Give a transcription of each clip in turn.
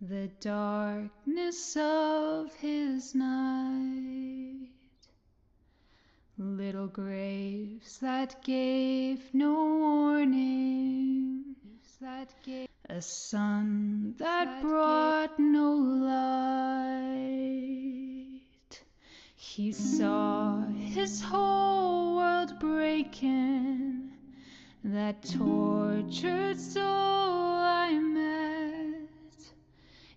the darkness of his night. Little graves that gave no warning, a sun that brought no light. He saw his whole world breaking, that tortured soul I met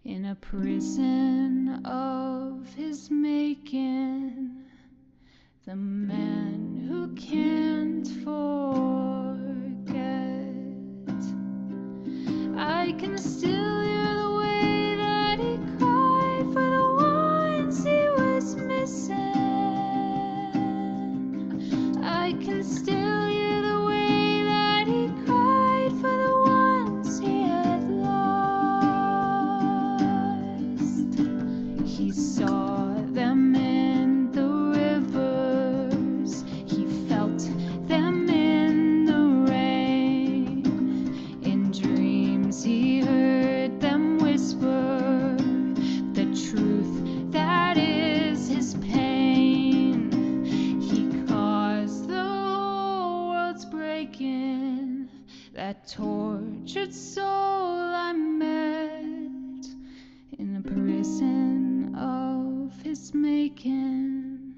in a prison of his making, the man who can't forget. I can still hear the way that he cried for the ones he was missing. I can still hear the way that he cried for the ones he had lost. He saw them in the rivers, he felt them in the rain. In dreams he heard them whisper the truth that is his pain. He caused the whole world's breaking, that tortured soul I met in a prison of his making,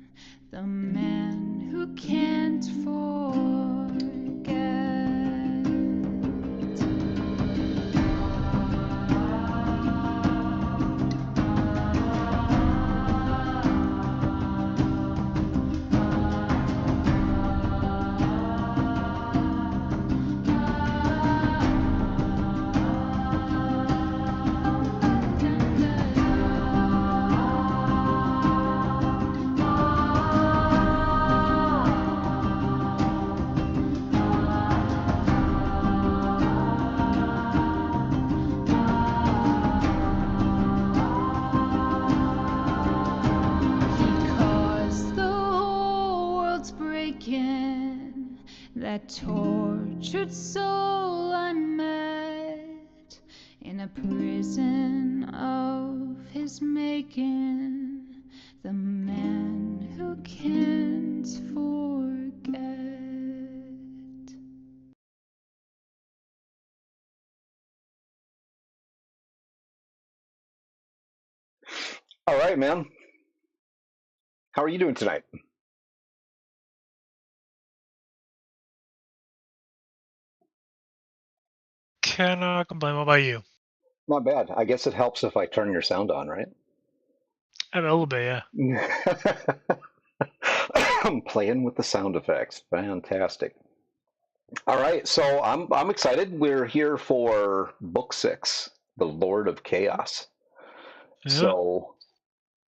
the man who can't forget. That tortured soul I met in a prison of his making, the man who can't forget. All right, man. How are you doing tonight? Cannot complain. What about you? Not bad. I guess it helps if I turn your sound on, right? A little bit, yeah. I'm playing with the sound effects. Fantastic. All right, so I'm excited. We're here for book 6, The Lord of Chaos. Yeah. So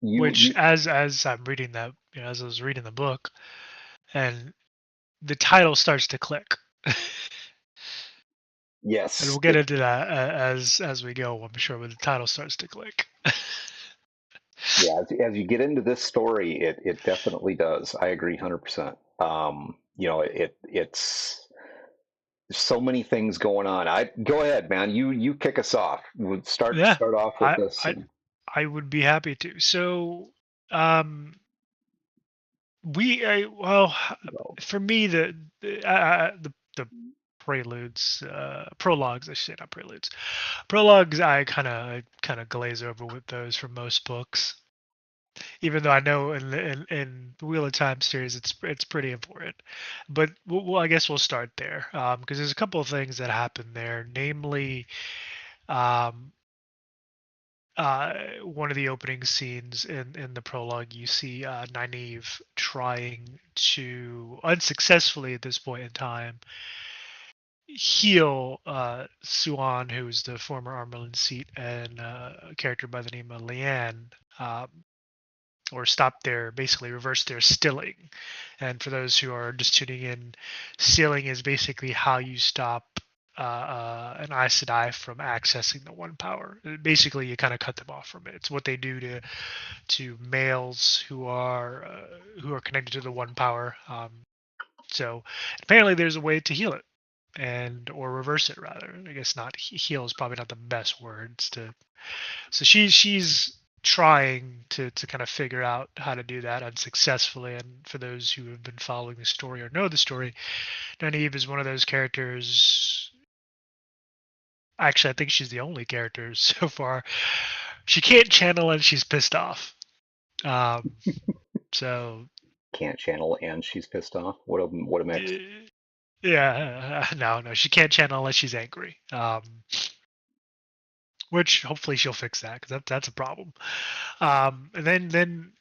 you Which, you as I'm reading that, as I was reading the book, and the title starts to click, and we'll yes, get into that as we go. I'm sure, when the title starts to click. yeah, as you get into this story, it definitely does. I agree 100%. It's so many things going on. I go ahead, man. You kick us off. We'll start Yeah, start off with I this. I I would be happy to. So, um, well, for me, the preludes, prologues, I should say, not preludes. Prologues, I kind of glaze over with those for most books, even though I know in the Wheel of Time series it's pretty important. But I guess we'll start there, because there's a couple of things that happen there, namely, um, one of the opening scenes in the prologue, you see Nynaeve trying to unsuccessfully at this point in time heal Suan, who's the former Armelin seat, and a character by the name of Leanne, or stop their, basically reverse their stilling. And for those who are just tuning in, stilling is basically how you stop an Aes Sedai from accessing the One Power. Basically, you kind of cut them off from it. It's what they do to males who are connected to the One Power. So apparently, there's a way to heal it. or reverse it rather. I guess not heal is probably not the best words to. So she's trying to kind of figure out how to do that unsuccessfully. And for those who have been following the story or know the story, Nynaeve is one of those characters. Actually, I think she's the only character so far. She can't channel and she's pissed off. So Can't channel and she's pissed off. What a mix. yeah, no, she can't channel unless she's angry. Which hopefully she'll fix that because that's a problem. And then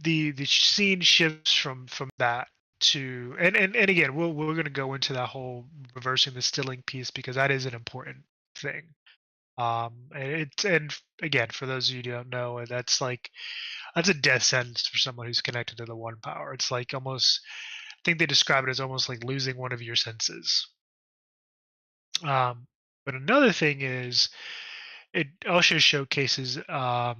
the scene shifts from that to and again we're going to go into that whole reversing the stilling piece because that is an important thing. And again, for those of you who don't know, that's a death sentence for someone who's connected to the one power. It's like almost, I think they describe it as almost like losing one of your senses. But another thing is, it also showcases that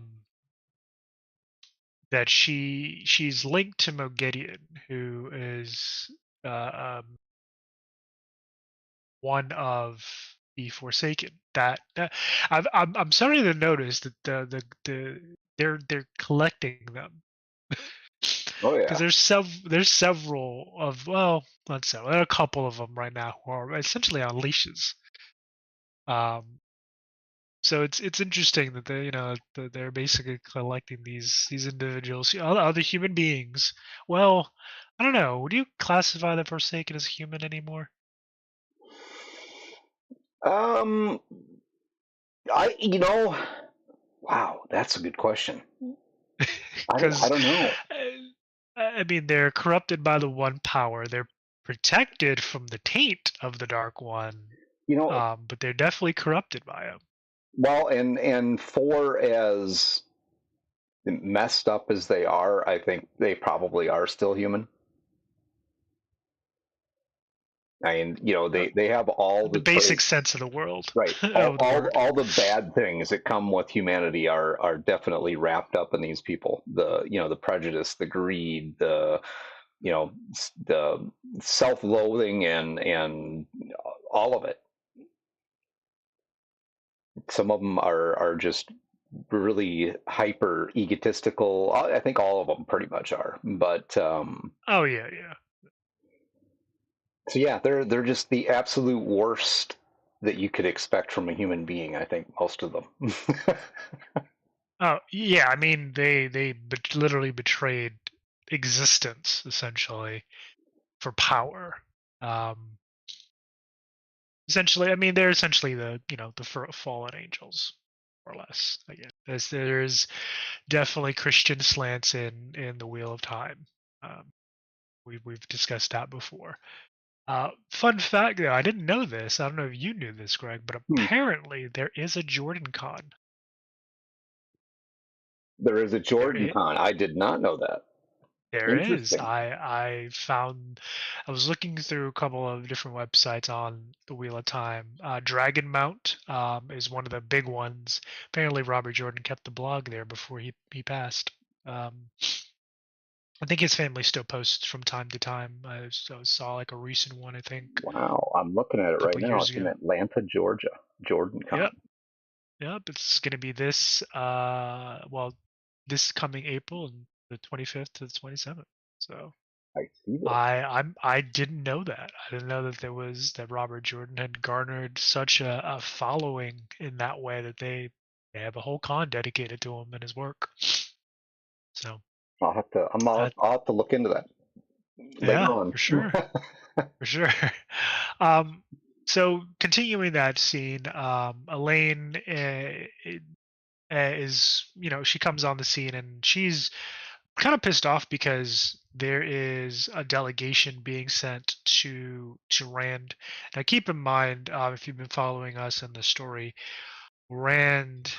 she's linked to Moghedien, who is one of the Forsaken. That I'm starting to notice that they're collecting them. Oh yeah. Because there's several of, well, not several, there are a couple of them right now who are essentially on leashes. So it's interesting that they're basically collecting these individuals, other human beings. Well, I don't know. Would you classify the Forsaken as human anymore? Wow, that's a good question. I Because don't know. I mean, they're corrupted by the one power. They're protected from the taint of the Dark One, but they're definitely corrupted by him. Well, and for as messed up as they are, I think they probably are still human. I mean, they have all the basic sense of the world, right? All the bad things that come with humanity are definitely wrapped up in these people. The prejudice, the greed, the self-loathing, and all of it. Some of them are just really hyper egotistical. I think all of them pretty much are, but oh yeah. So yeah, they're just the absolute worst that you could expect from a human being. I think most of them. Oh yeah, I mean they literally betrayed existence essentially for power. Essentially, I mean they're essentially the fallen angels, more or less. Again, there's definitely Christian slants in the Wheel of Time. We've discussed that before. Fun fact, though, I didn't know this. I don't know if you knew this, Greg, but apparently there is a Jordan Con. There is a Jordan Con. I did not know that. There is. I was looking through a couple of different websites on the Wheel of Time. Dragon Mount is one of the big ones. Apparently, Robert Jordan kept the blog there before he passed. I think his family still posts from time to time. I saw like a recent one, I think. Wow, I'm looking at it right now. It's in Atlanta, Georgia. Jordan Con. Yep. It's going to be this coming April, the 25th to the 27th. So I see this. I didn't know that. I didn't know that Robert Jordan had garnered such a following in that way that they have a whole con dedicated to him and his work. So I'll have to look into that later on. For sure. For sure. So continuing that scene, Elaine is, she comes on the scene and she's kind of pissed off because there is a delegation being sent to Rand. Now keep in mind, if you've been following us in the story, Rand,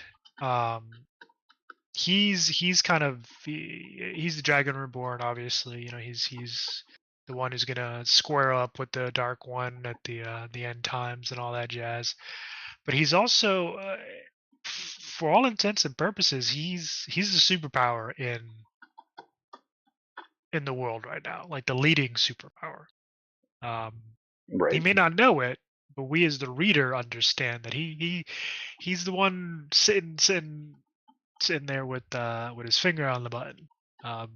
he's kind of he's the Dragon Reborn, obviously. He's the one who's gonna square up with the Dark One at the end times and all that jazz. But he's also, for all intents and purposes, he's the superpower in the world right now, like the leading superpower. He Right. may not know it, but we as the reader understand that he's the one sitting there with his finger on the button, and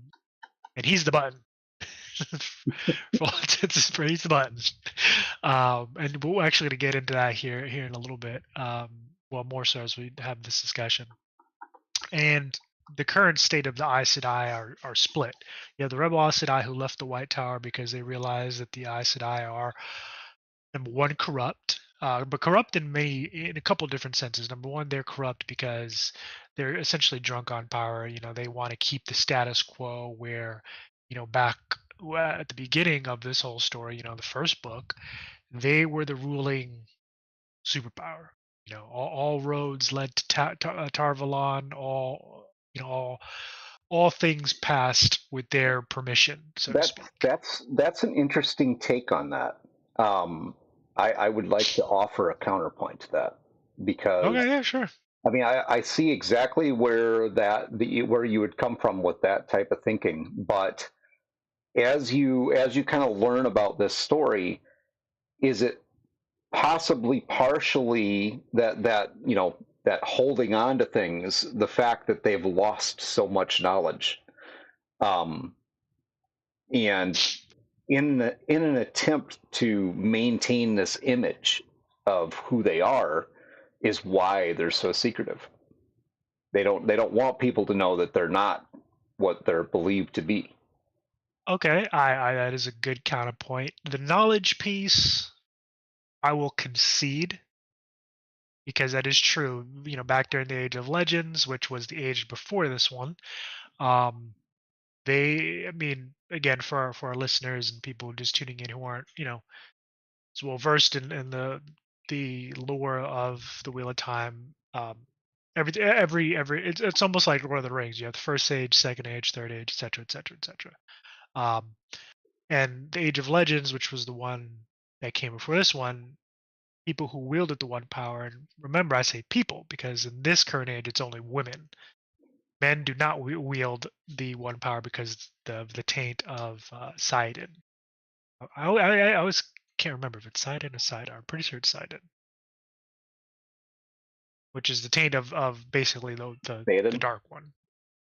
he's the button. For all intents and purposes, he's the button. And we're actually going to get into that here in a little bit. Well, more so as we have this discussion. And the current state of the Aes Sedai are split. You have the Rebel Aes Sedai who left the White Tower because they realize that the Aes Sedai are, number one, corrupt, but corrupt in a couple different senses. Number one, they're corrupt because they're essentially drunk on power. They want to keep the status quo where, back at the beginning of this whole story, the first book, they were the ruling superpower. All roads led to Tarvalon. All things passed with their permission, so to speak. That's an interesting take on that. I would like to offer a counterpoint to that because Okay, yeah, sure. I mean I see exactly where where you would come from with that type of thinking, but as you kind of learn about this story, is it possibly partially that holding on to things, the fact that they've lost so much knowledge, and in an attempt to maintain this image of who they are, is why they're so secretive. They don't want people to know that they're not what they're believed to be. Okay, I that is a good counterpoint. The knowledge piece, I will concede, because that is true. Back during the Age of Legends, which was the age before this one, I mean, again, for our listeners and people just tuning in who aren't, as well versed in the lore of the Wheel of Time, it's almost like Lord of the Rings. You have the first age, second age, third age, etc., etc., etc. And the Age of Legends, which was the one that came before this one, people who wielded the one power, and remember, I say people because in this current age, it's only women. Men do not wield the one power because of the taint of Sidon. I always can't remember if it's Sidon or Sidar. I'm pretty sure it's Sidon, which is the taint of basically the dark one.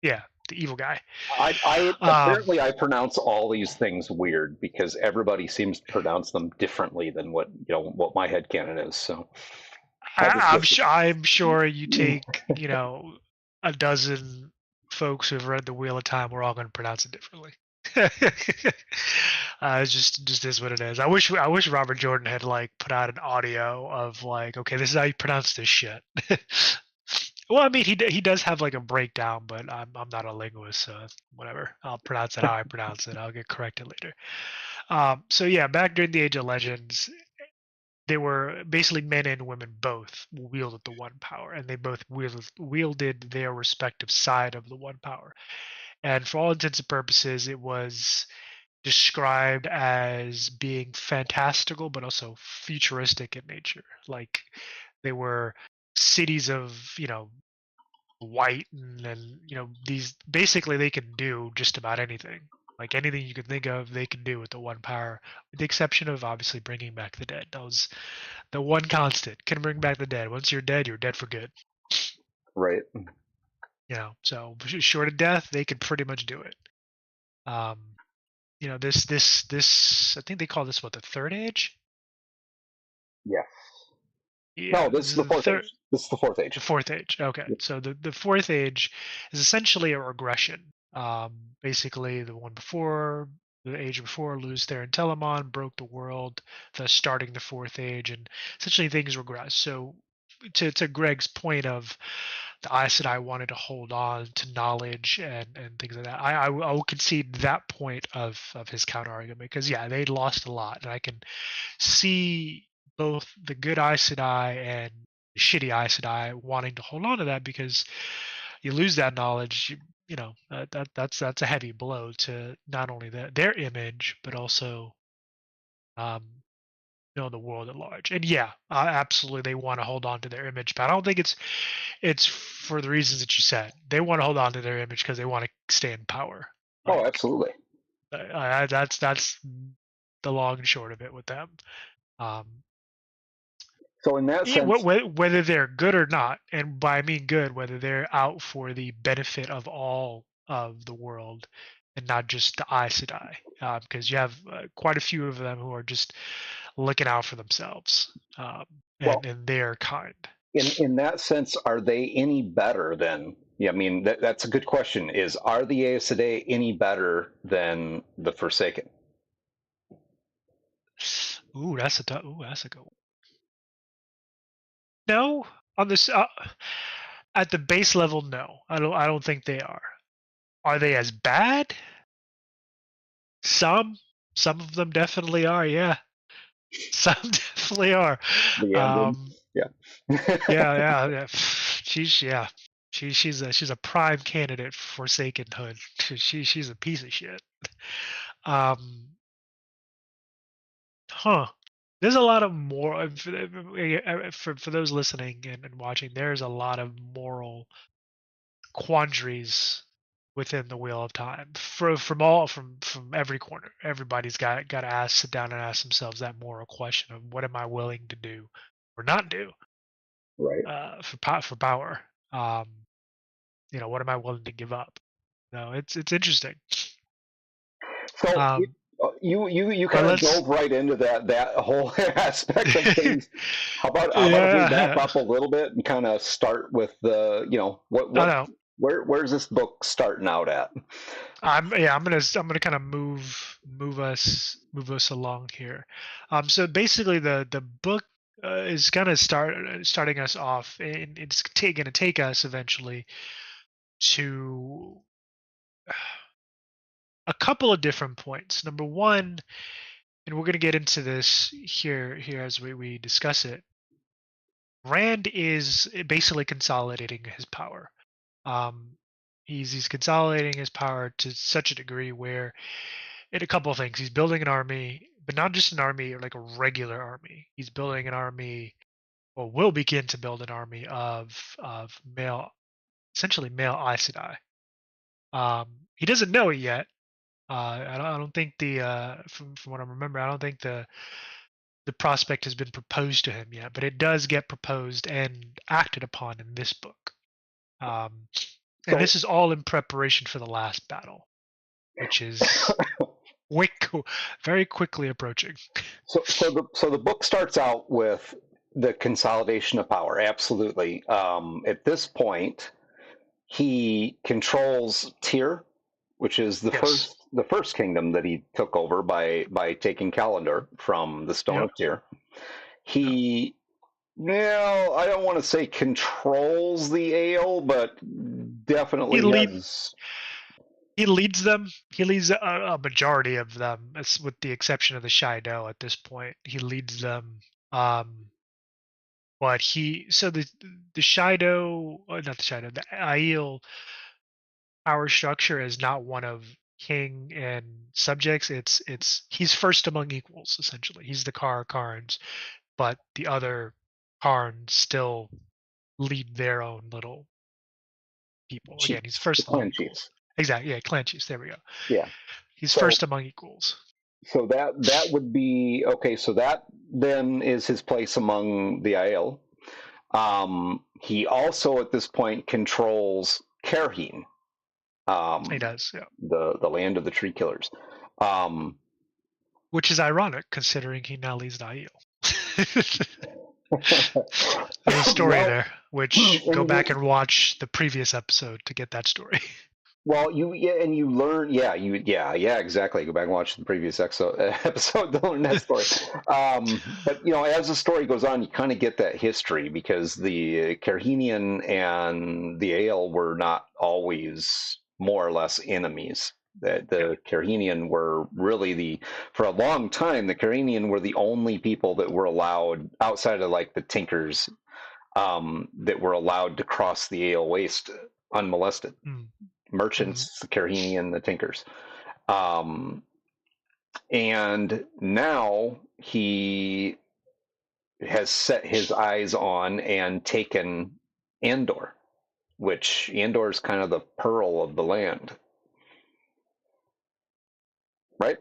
Yeah, the evil guy. Apparently I pronounce all these things weird because everybody seems to pronounce them differently than what my headcanon is. So I'm sure you take a dozen folks who've read the Wheel of Time, we're all going to pronounce it differently. It's just is what it is. I wish Robert Jordan had put out an audio of okay, this is how you pronounce this shit. Well, I mean, he does have a breakdown, but I'm not a linguist, so whatever. I'll pronounce it how I pronounce it. I'll get corrected later. So yeah, back during the Age of Legends, they were basically men and women both wielded the one power, and they both wielded their respective side of the one power. And for all intents and purposes, it was described as being fantastical, but also futuristic in nature. They were cities of white, and these basically they can do just about anything. Anything you can think of, they can do with the one power, with the exception of obviously bringing back the dead. That was the one constant. Can bring back the dead. Once you're dead for good. Right. So short of death, they could pretty much do it. This I think they call this the third age. Yes. Yeah, no, this is the fourth age. This is the fourth age. The fourth age. Okay, yep. So the fourth age is essentially a regression. Basically, the one before, the age before, Luz Theron Telamon broke the world, thus starting the fourth age, and essentially things regress. So, to Greg's point of the Aes Sedai wanted to hold on to knowledge and things like that, I will concede that point of his counter argument, because yeah, they lost a lot, and I can see both the good Aes Sedai and the shitty Aes Sedai wanting to hold on to that, because you lose that knowledge, that's a heavy blow to not only their image, but also the world at large. And yeah, absolutely, they want to hold on to their image, but I don't think it's for the reasons that you said. They want to hold on to their image because they want to stay in power. Oh, absolutely. That's the long and short of it with them. So in that sense, Whether they're good or not, and by I mean good, whether they're out for the benefit of all of the world and not just the Aes Sedai, because you have quite a few of them who are just looking out for themselves well, and their kind. in that sense, are they any better than? Yeah, I mean that's a good question. Are the Aes Sedai any better than the Forsaken? Ooh, that's a good one. No, on this at the base level, no. I don't think they are. Are they as bad? Some of them definitely are. Yeah, some definitely are. The Andins? Yeah. Yeah. She's a prime candidate for Forsakenhood. She's a piece of shit. Um, huh. There's a lot of more for those listening and watching. There's a lot of moral quandaries within the Wheel of Time from every corner. Everybody's got to sit down and ask themselves that moral question of what am I willing to do or not do Right. for power. What am I willing to give up? No, it's interesting. So Um, you but kind of let's dove right into that whole aspect of things. How about if we back yeah. up a little bit and kind of start with the I know. where's this book starting out at? I'm gonna kind of move us along here. So basically the book is gonna starting us off, and it's gonna take us eventually to a couple of different points. Number one, and we're gonna get into this here as we discuss it. Rand is basically consolidating his power. Um, he's consolidating his power to such a degree where in a couple of things. He's building an army, but not just an army like a regular army. He's building an army, or will begin to build an army of essentially male Aes Sedai. He doesn't know it yet. I don't think from what I remember, I don't think the prospect has been proposed to him yet, but it does get proposed and acted upon in this book. And So this is all in preparation for the last battle, which is very quickly approaching. so the book starts out with the consolidation of power. Absolutely. At this point, he controls Tyr, which is Yes. the first kingdom that he took over by taking Kalandor from the Stone Yep. of Tyr. Yep. He, well, I don't want to say controls the Ale, but definitely He lead has. he leads them. He leads a majority of them, with the exception of the Shido at this point. He leads them. But the Shido, not the Shido, the Aiel power structure is not one of king and subjects. He's first among equals essentially. He's the Karns, but the other Karns still lead their own little people. Again, he's Chiefs, the first among clan equals. chiefs. Exactly. Yeah, clan chiefs. There we go. Yeah. He's So first among equals. so that would be okay. So that then is his place among the Aiel. He also at this point controls Kerheen, He does, yeah. the land of the tree killers. Which is ironic considering he now leads the Aiel. There's a story Well, there, which go back and watch the previous episode to get that story. well, you learn, exactly. Go back and watch the previous episode to learn that story. But as the story goes on, you kind of get that history because the Kerhenian and the Ale were not always more or less enemies. That the Kerhenian were really for a long time, the Kerhenian were the only people that were allowed outside of like the Tinkers, that were allowed to cross the Ale Waste unmolested. Merchants, the Kerhenian, the Tinkers. And now he has set his eyes on and taken Andor, which Andor is kind of the pearl of the land. Right?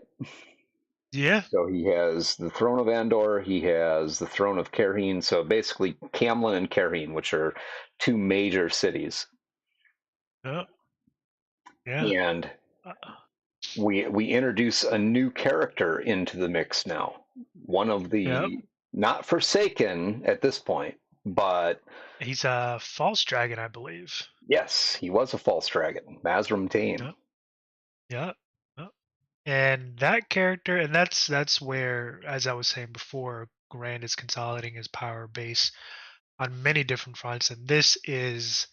Yeah. So he has the throne of Andor, he has the throne of Karheen. So basically, Camlin and Karheen, which are two major cities, Yeah. Yeah. and Uh, we introduce a new character into the mix now. One of yep. the not Forsaken at this point, but He's a false dragon, I believe. yes, he was a false dragon, Mazrim Taim. Yep. Yep. Yep. And that character, and that's where, as I was saying before, Grand is consolidating his power base on many different fronts, and this is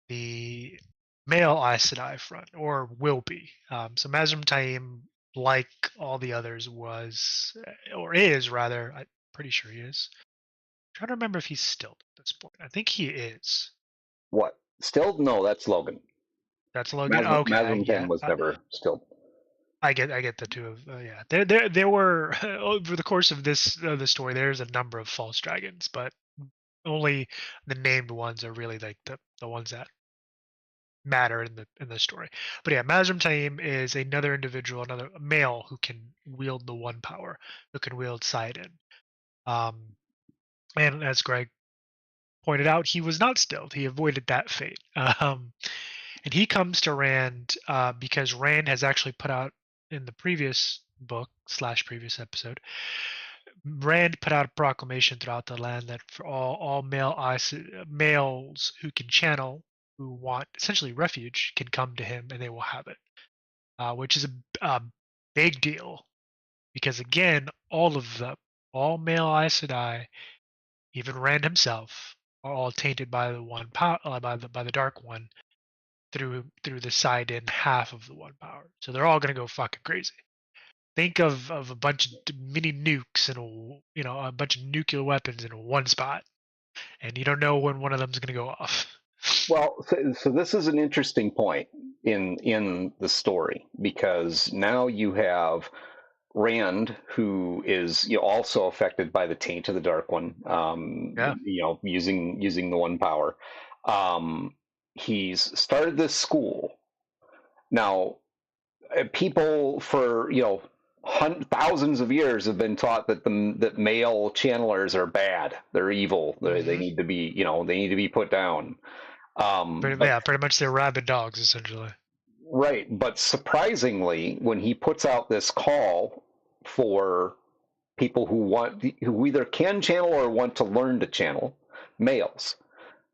the male Aes Sedai front, or will be. So Mazrim Taim, like all the others, was or is rather. I'm pretty sure he is. I'm trying to remember if he's still at this point. I think he is. What? Still? No, that's Logan. That's Logan. Oh, okay, Mazrim yeah. Taim was never still. I get the two of yeah. There were over the course of the story. There's a number of false dragons, but only the named ones are really like the ones that matter in the story. But yeah, Mazrim Taim is another individual, another male who can wield the one power, who can wield Sidon. Um, and as Greg pointed out, he was not stilled. He avoided that fate. And he comes to Rand because Rand has actually put out in the previous book slash previous episode. Rand put out a proclamation throughout the land that for all males who can channel, who want essentially refuge, can come to him and they will have it, which is a big deal because again, all male Aes Sedai, even Rand himself, are all tainted by the one power, by the Dark One through the side in half of the one power. So they're all gonna go fucking crazy. Think of a bunch of mini nukes and a bunch of nuclear weapons in one spot, and you don't know when one of them's gonna go off. Well, so this is an interesting point in the story because now you have Rand, who is also affected by the taint of the Dark One, Yeah, using the one power. Um, he's started this school now. People for thousands of years have been taught that male channelers are bad. They're evil. They hmm need to be they need to be put down. But pretty much they're rabid dogs essentially. right, but surprisingly, when he puts out this call for people who either can channel or want to learn to channel, males,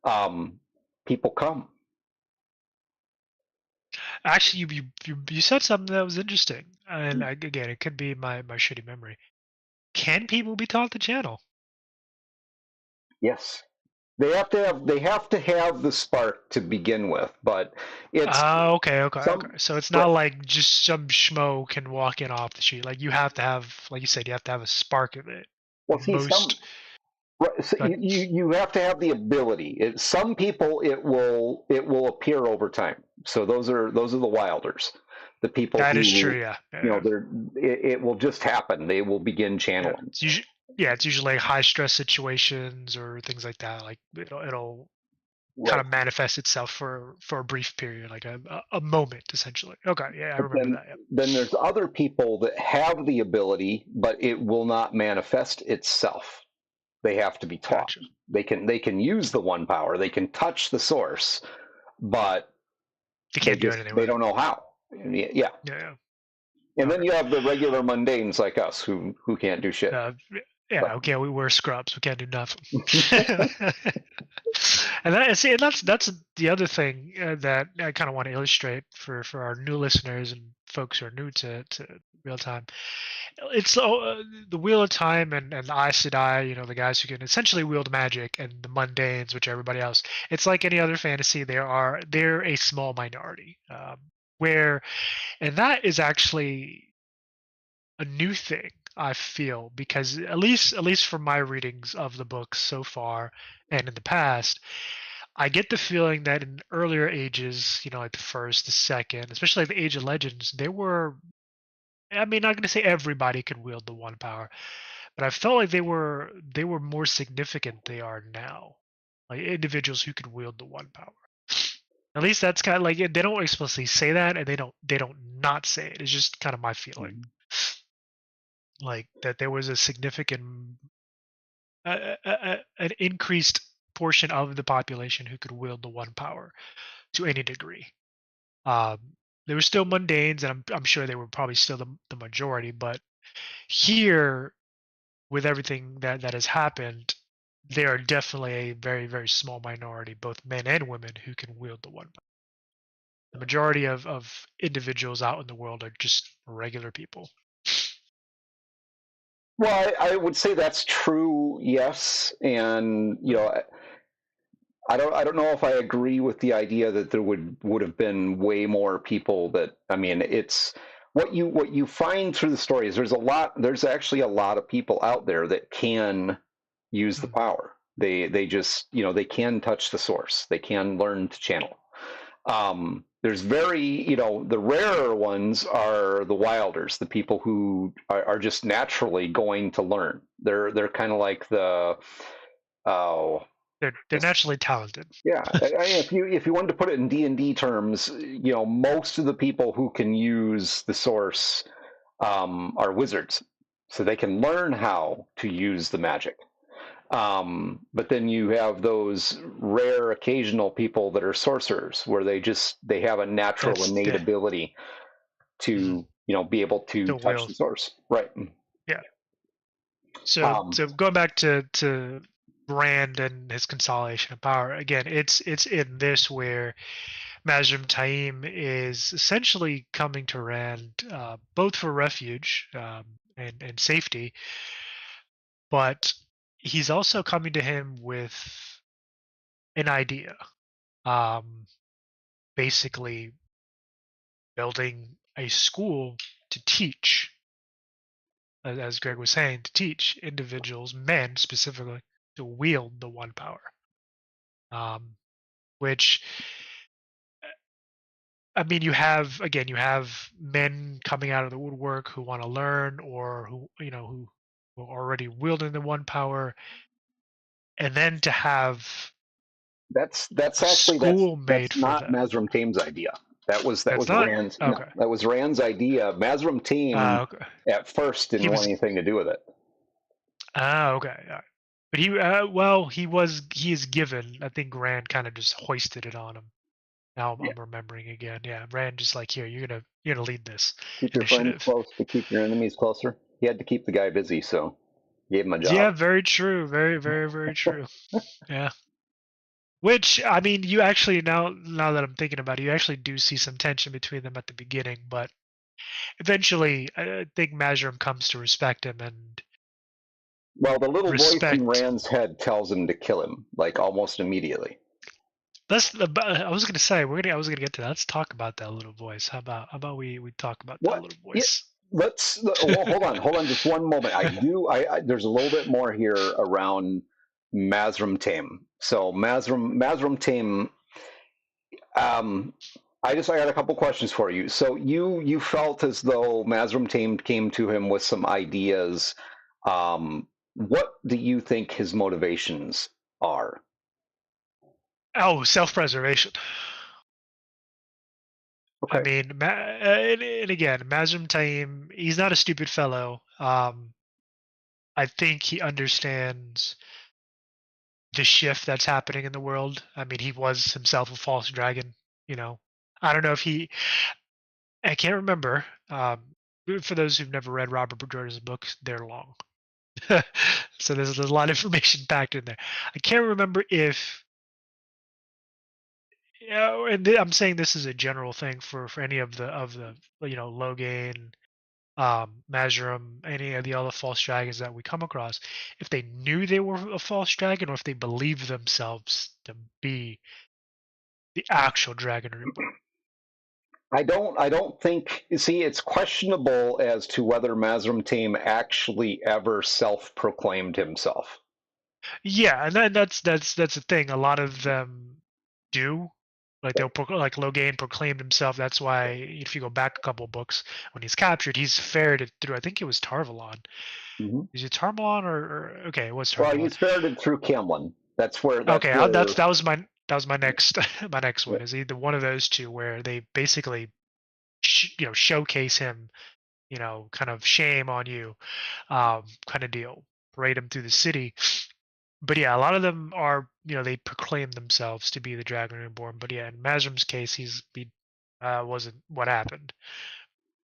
um, people come. Actually, you said something that was interesting, and again, it could be my shitty memory. Can people be taught to channel? Yes, they have to have the spark to begin with, but it's Okay. some So it's not right, like just some schmo can walk in off the street. Like you have to have, like you said, you have to have a spark of it. well, see, some Most, right, so but you have to have the ability. Some people it will appear over time. So those are the wilders, the people that is who true. Yeah, yeah. it will just happen. They will begin Yeah. channeling. It's usually like high stress situations or things like that. Like it'll kind Right. of manifest itself for a brief period, like a moment essentially. Okay, yeah, I But remember then that. Yep. then there's other people that have the ability, but it will not manifest itself. They have to be taught. Gotcha. They can use the one power. They can touch the source, but You they can't do just anything they with it. don't know how. Yeah. Yeah. And Yeah. then Okay. you have the regular mundanes like us who can't do shit. Uh, But yeah. Okay. We wear scrubs. We can't do nothing. And that's the other thing that I kind of want to illustrate for our new listeners and folks who are new to real time. It's the Wheel of Time and the Aes Sedai, the guys who can essentially wield magic, and the mundanes, which everybody else. It's like any other fantasy. They're a small minority. Where and that is actually a new thing, I feel, because at least from my readings of the books so far and in the past, I get the feeling that in earlier ages, like the first, the second, especially like the Age of Legends, they were, I mean, not going to say everybody could wield the one power, but I felt like they were more significant than they are now. Like individuals who could wield the one power. At least that's kind of like they don't explicitly say that, and they don't not say it. It's just kind of my feeling. like that there was a significant an increased portion of the population who could wield the one power to any degree. Um, there were still mundanes, and I'm sure they were probably still the majority. But here, with everything that has happened, there are definitely a very very small minority, both men and women, who can wield the one. The majority of individuals out in the world are just regular people. Well, I would say that's true, yes, and I don't know if I agree with the idea that there would have been way more people that I mean it's what you find through the stories there's actually a lot of people out there that can use the Mm. power. They just they can touch the source. They can learn to channel. There's the rarer ones are the wilders, the people who are just naturally going to learn. They're kind of like the oh They're naturally talented. yeah, if you wanted to put it in D&D terms, most of the people who can use the source are wizards, so they can learn how to use the magic. But then you have those rare occasional people that are sorcerers, where they have a natural That's innate the ability mhm, to be able to the touch will. the source, right? Yeah. So Um, so going back to Rand and his consolidation of power again, it's in this where Mazrim Taim is essentially coming to Rand, both for refuge, and safety, but he's also coming to him with an idea. Um, Basically building a school to teach, as Greg was saying, to teach individuals, men specifically, to wield the one power. Which I mean, you have men coming out of the woodwork who want to learn, or who are already wielding the one power, and then to have that's a actually school that's made for not them. Mazrim Taim's idea. That That's was not Rand's no, okay. that was Rand's idea. Mazrim Taim Okay. at first didn't He want was anything to do with it. okay. All right. But he is given. I think Rand kind of just hoisted it on him. Now I'm, Yeah. I'm remembering again. Yeah, Rand just like, here, you're gonna lead this Keep your friends initiative. close, but keep your enemies closer. He had to keep the guy busy, so gave him a Yeah, job. very true. Very, very, very true. Yeah. Which I mean, you actually now that I'm thinking about it, you actually do see some tension between them at the beginning, but eventually, I think Mazrim comes to respect him and Well, the little voice in respect. Rand's head tells him to kill him, like almost immediately. I was gonna say I was gonna get to that. Let's talk about that little voice. How about we talk about that What? little Yeah, voice? well, hold on, just one moment. I there's a little bit more here around Mazrim Taim. So Mazrim Taim. Um, I got a couple questions for you. So you felt as though Mazrim Taim came to him with some ideas. What do you think his motivations are? Oh, self-preservation. I Okay. mean, and again, Mazrim Taim, he's not a stupid fellow. I think he understands the shift that's happening in the world. I mean, he was himself a false dragon. You know, I don't know if he. I can't remember. For those who've never read Robert Jordan's books, they're long, so there's a lot of information packed in there. I can't remember if. And I'm saying this is a general thing for any of the Logain, Mazrim, any of the other false dragons that we come across, if they knew they were a false dragon or if they believed themselves to be the actual dragon reborn. I don't think, see, it's questionable as to whether Mazrim Taim actually ever self-proclaimed himself. Yeah, and that's the thing. A lot of them do. Like like Logain proclaimed himself. That's why if you go back a couple books, when he's captured, he's ferreted through. I think it was Tarvalon. Hmm. Is it Tarvalon or okay? It was Well, Tarvalon. he's ferreted through Camlin. That's Okay, where that was my next my next one is either one of those two where they basically showcase him kind of shame on you, kind of deal. Parade them through the city. But yeah, a lot of them are, they proclaim themselves to be the Dragon Reborn. But yeah, in Mazrim's case, he wasn't what happened.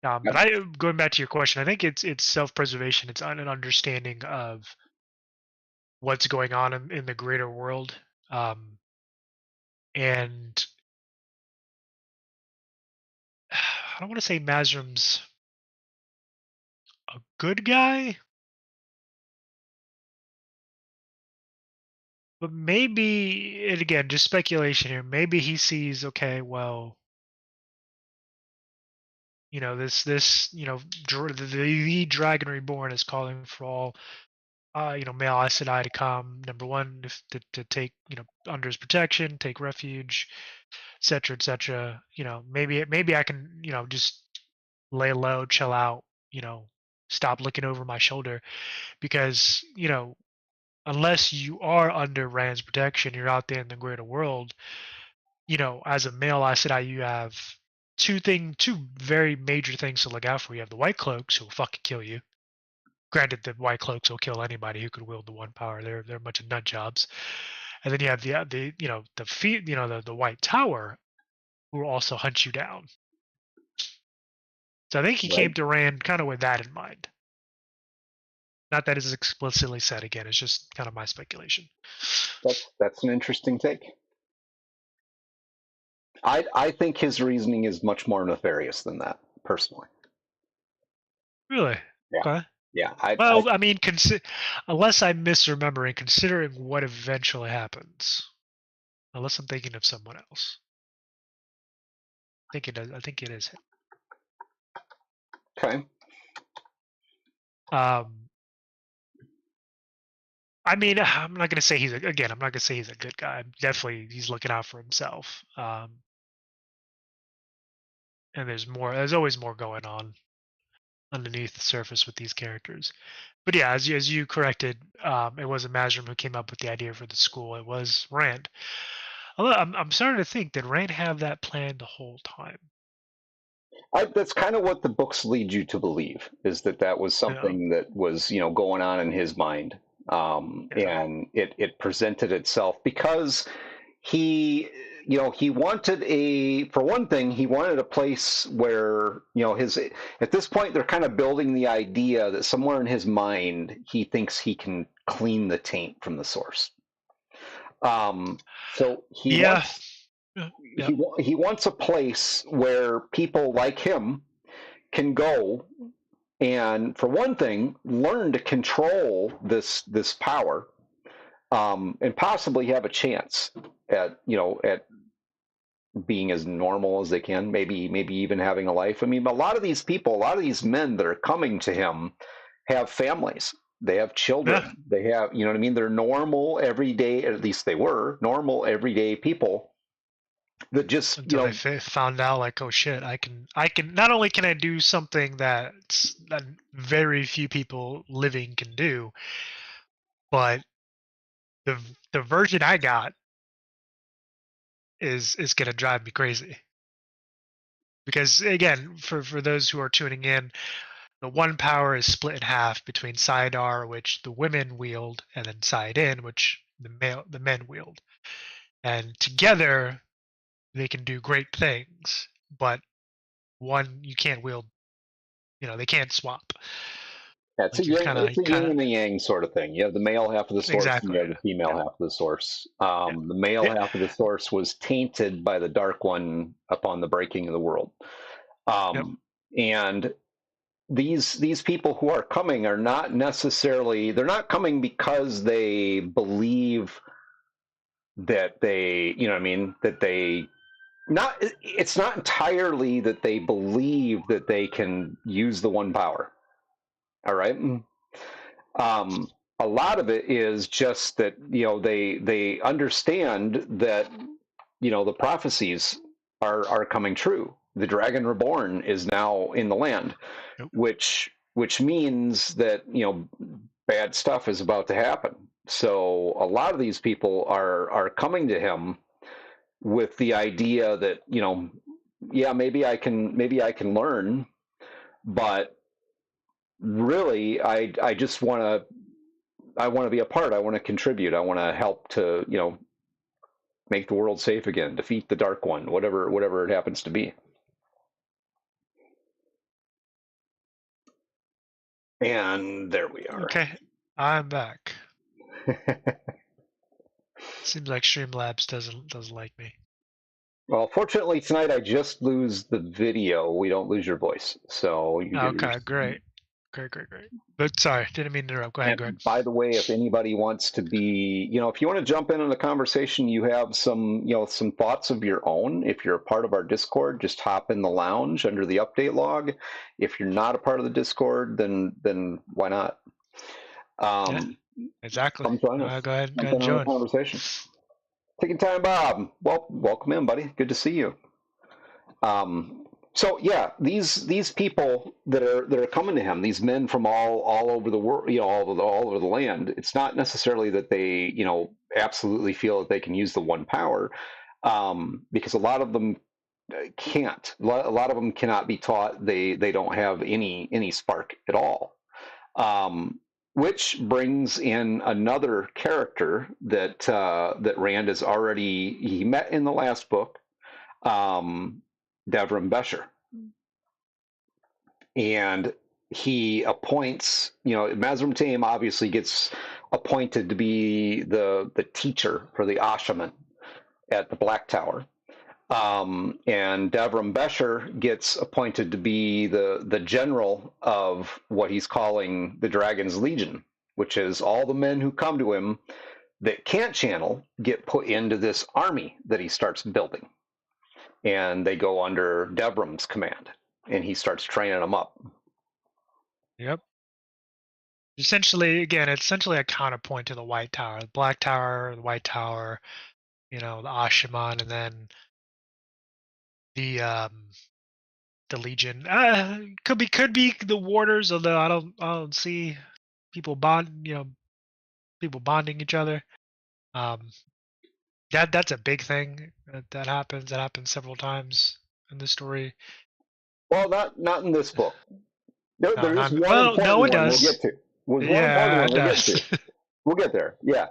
But Yep. going back to your question, I think it's self-preservation. It's an understanding of what's going on in the greater world, and I don't want to say Mazrim's a good guy, but maybe, and again, just speculation here. Maybe he sees, okay, well, the Dragon Reborn is calling for all, male Aes Sedai to come. Number one, to take, under his protection, take refuge, etc., etc. Maybe I can, just lay low, chill out, stop looking over my shoulder, because unless you are under Rand's protection, you're out there in the greater world. As a male Aes Sedai, you have two very major things to look out for. You have the White Cloaks who will fucking kill you. Granted, the White Cloaks will kill anybody who could wield the one power. They're a bunch of nut jobs. And then you have the White Tower who will also hunt you down. So I think he came Right. to Rand kind of with that in mind. Not that it's explicitly said again. It's just kind of my speculation. That's an interesting take. I think his reasoning is much more nefarious than that, personally. Really? Yeah. Okay. Yeah. Well, I mean, unless I'm misremembering, considering what eventually happens, unless I'm thinking of someone else, I think it does. I think it is him. Okay. I mean, I'm not gonna say I'm not gonna say he's a good guy. Definitely, he's looking out for himself. And there's always more going on underneath the surface with these characters. But yeah, as you corrected, it wasn't Mazrim who came up with the idea for the school. It was Rand. Although I'm starting to think that Rand had that plan the whole time. That's kind of what the books lead you to believe, is that was Yeah. something that was going on in his mind, Yeah. and it presented itself because he wanted for one thing, he wanted a place where his at this point they're kind of building the idea that somewhere in his mind he thinks he can clean the taint from the source. So he Yeah. wants Yeah. he wants a place where people like him can go and, for one thing, learn to control this power, and possibly have a chance at being as normal as they can, maybe even having a life. I mean, a lot of these people, a lot of these men that are coming to him have families. They have children. Yeah. They have, what I mean? They're normal, everyday, at least they were normal, everyday people that just, Until they found out, like, oh shit, I can. Not only can I do something that very few people living can do, but the the version I got is gonna drive me crazy. Because again, for those who are tuning in, the one power is split in half between saidar, which the women wield, and then saidin, which the men wield. And together they can do great things, but one you can't wield. They can't swap. it's a Like you're yin, kind it's of a yin and a yang sort of thing. You have the male half of the source and you exactly. have the female Yeah. half of the source. Yeah. The male Yeah. half of the source was tainted by the dark one upon the breaking of the world. Yep. And these people who are coming are not necessarily, they're not coming because they believe that they, what I mean, that they not, it's not entirely that they believe that they can use the one power. All right. A lot of it is just that they understand that the prophecies are coming true. The Dragon Reborn is now in the land, Yep. which means that bad stuff is about to happen. So a lot of these people are coming to him with the idea that yeah, maybe I can learn, but really, I just want to be a part. I want to contribute. I want to help to make the world safe again, defeat the Dark One, whatever it happens to be. And there we are. Okay, I'm back. Seems like Streamlabs doesn't like me. Well, fortunately tonight I just lose the video. We don't lose your voice, so you get Okay, great. But sorry, didn't mean to interrupt. Go ahead, Greg. By the way, if anybody wants to be, if you want to jump in on the conversation, you have some, some thoughts of your own. If you're a part of our Discord, just hop in the lounge under the update log. If you're not a part of the Discord, then why not? Yeah, exactly. Come join us. Go ahead and join. Conversation. Taking time, Bob. Well, welcome in, buddy. Good to see you. So yeah, these people that are coming to him, these men from all over the world, all over the land. It's not necessarily that they, absolutely feel that they can use the one power, because a lot of them can't. A lot of them cannot be taught. They don't have any spark at all. Which brings in another character that Rand has he met in the last book. Devrim Besher. And he appoints, Mazrim Taim obviously gets appointed to be the teacher for the Ashaman at the Black Tower. And Devrim Besher gets appointed to be the general of what he's calling the Dragon's Legion, which is all the men who come to him that can't channel get put into this army that he starts building. And they go under Devrim's command, and he starts training them up. Yep. Essentially, again, it's essentially a counterpoint to the White Tower. The Black Tower, the White Tower, the Ashaman, and then the Legion. Could be the Warders, although I don't see people bonding each other. That's a big thing that happens. That happens several times in the story. Well, not in this book. There is one well, no, it does. We'll get to. Yeah, it does. We'll get there. Yeah.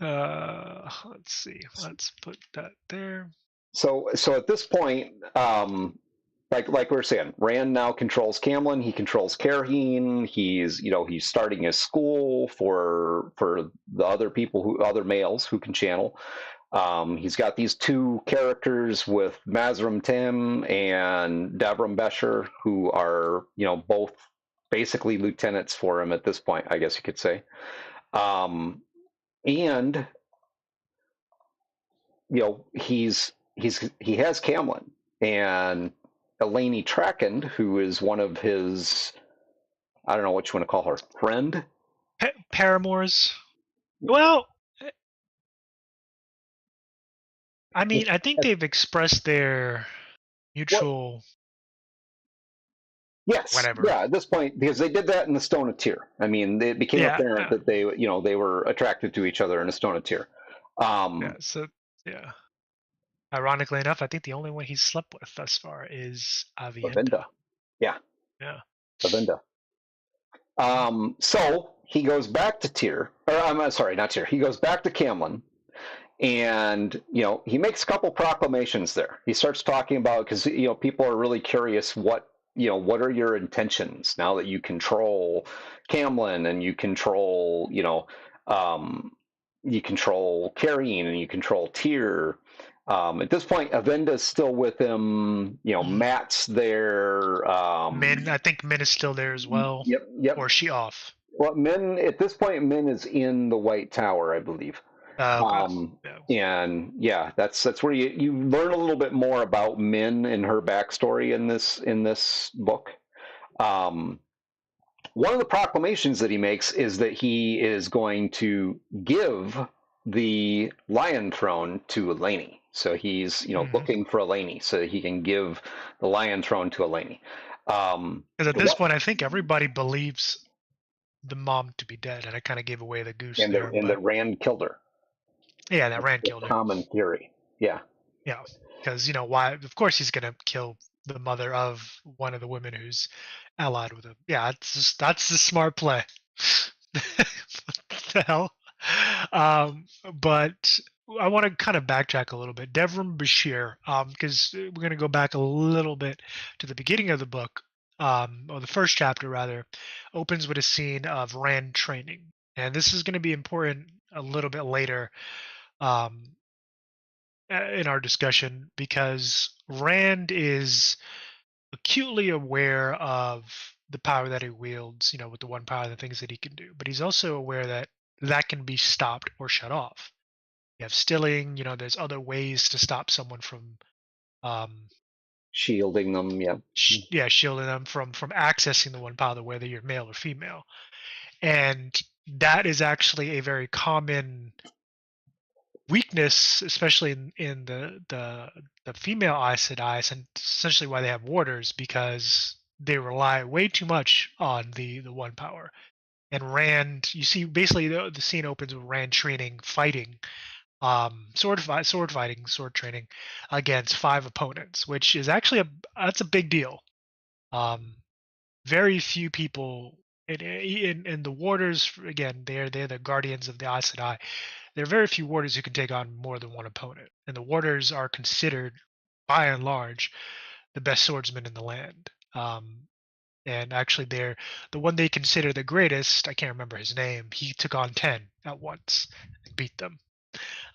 Let's see. Let's put that there. So at this point, like we were saying, Rand now controls Camlin. He controls Karheen. He's starting his school for the other males who can channel. He's got these two characters with Mazrim Taim and Devrim Besher, who are both basically lieutenants for him at this point, I guess you could say. And he has Camlin and Eleni Trakand, who is one of his, I don't know what you want to call her, friend? Paramours. Well, I mean, I think they've expressed their mutual. Yes. Whatever. Yeah. At this point, because they did that in the Stone of Tyr. I mean, it became apparent that they were attracted to each other in the Stone of Tyr. Ironically enough, I think the only one he's slept with thus far is Aviendha. Yeah. Aviendha. So he goes back to Tyr, or I'm sorry, not Tyr. He goes back to Camlin. And he makes a couple proclamations there. He starts talking about, because people are really curious, what are your intentions now that you control Camlin and you control Karheen and you control Tyr. At this point, Aviendha's still with him. Mat's there. Min, I think Min is still there as well. Yep. Or is she off? Well, Min at this point, Min is in the White Tower, I believe. Okay. And that's where you learn a little bit more about Min and her backstory in this book. One of the proclamations that he makes is that he is going to give the Lion Throne to Eleni. So he's looking for Eleni so that he can give the Lion Throne to Eleni. Because at this point, I think everybody believes the mom to be dead, and I kind of gave away the goose there. And that Rand killed her. Yeah, that Rand killed her. Common theory. Yeah. Yeah, because why? Of course, he's gonna kill the mother of one of the women who's allied with him. Yeah, that's the smart play. What the hell? But I want to kind of backtrack a little bit. Devrim Bashir, because we're going to go back a little bit to the beginning of the book, or the first chapter rather, opens with a scene of Rand training, and this is going to be important a little bit later, um, in our discussion, because Rand is acutely aware of the power that he wields, with the one power, the things that he can do. But he's also aware that that can be stopped or shut off. You have stilling, there's other ways to stop someone from, um, Shielding them, yeah. shielding them from accessing the one power, whether you're male or female. And that is actually a very common weakness, especially in the female Aes Sedai, and essentially why they have warders, because they rely way too much on the one power. And Rand, you see, basically the scene opens with Rand training, fighting, sword fighting, sword training against 5 opponents, which is actually that's a big deal. Very few people in the warders, again, they're the guardians of the Aes Sedai. There are very few warders who can take on more than one opponent, and the warders are considered, by and large, the best swordsmen in the land. And actually, they're the one they consider the greatest. I can't remember his name. He took on 10 at once and beat them.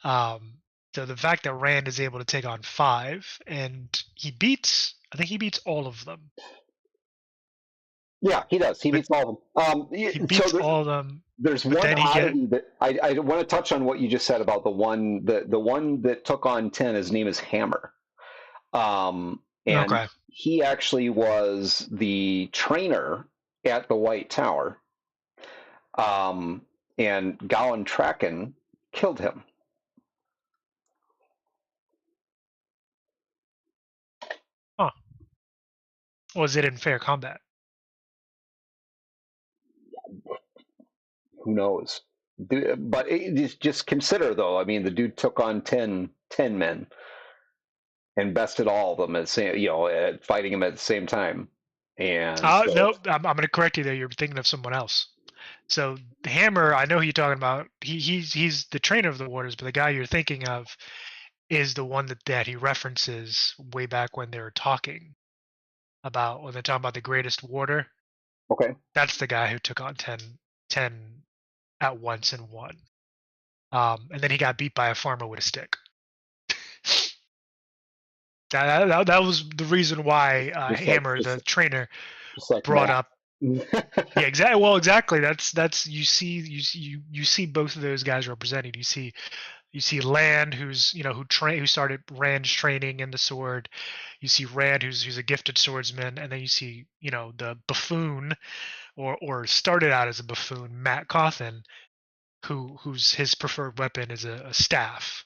So the fact that Rand is able to take on 5, and I think he beats all of them. Yeah, he does. He beats all of them. He beats all of them. There's one oddity that I want to touch on what you just said about the one that took on 10. His name is Hammer, and Okay. he actually was the trainer at the White Tower, and Gowan Traken killed him. Huh. Was it in fair combat? Who knows? But just consider, though. I mean, the dude took on 10 men and bested all of them at fighting him at the same time. And no, I'm going to correct you there. You're thinking of someone else. So Hammer, I know who you're talking about. He's the trainer of the warders, but the guy you're thinking of is the one that he references way back when they were talking about, when they're talking about the greatest warder. Okay. That's the guy who took on 10 at once and won. And then he got beat by a farmer with a stick. That was the reason why Hammer, the trainer, brought up. Yeah, exactly. Well, exactly. That's you see both of those guys represented. You see Land, who started Rand's training in the sword. You see Rand, who's a gifted swordsman, and then you see the buffoon, or started out as a buffoon, Mat Cauthon, who's his preferred weapon is a staff.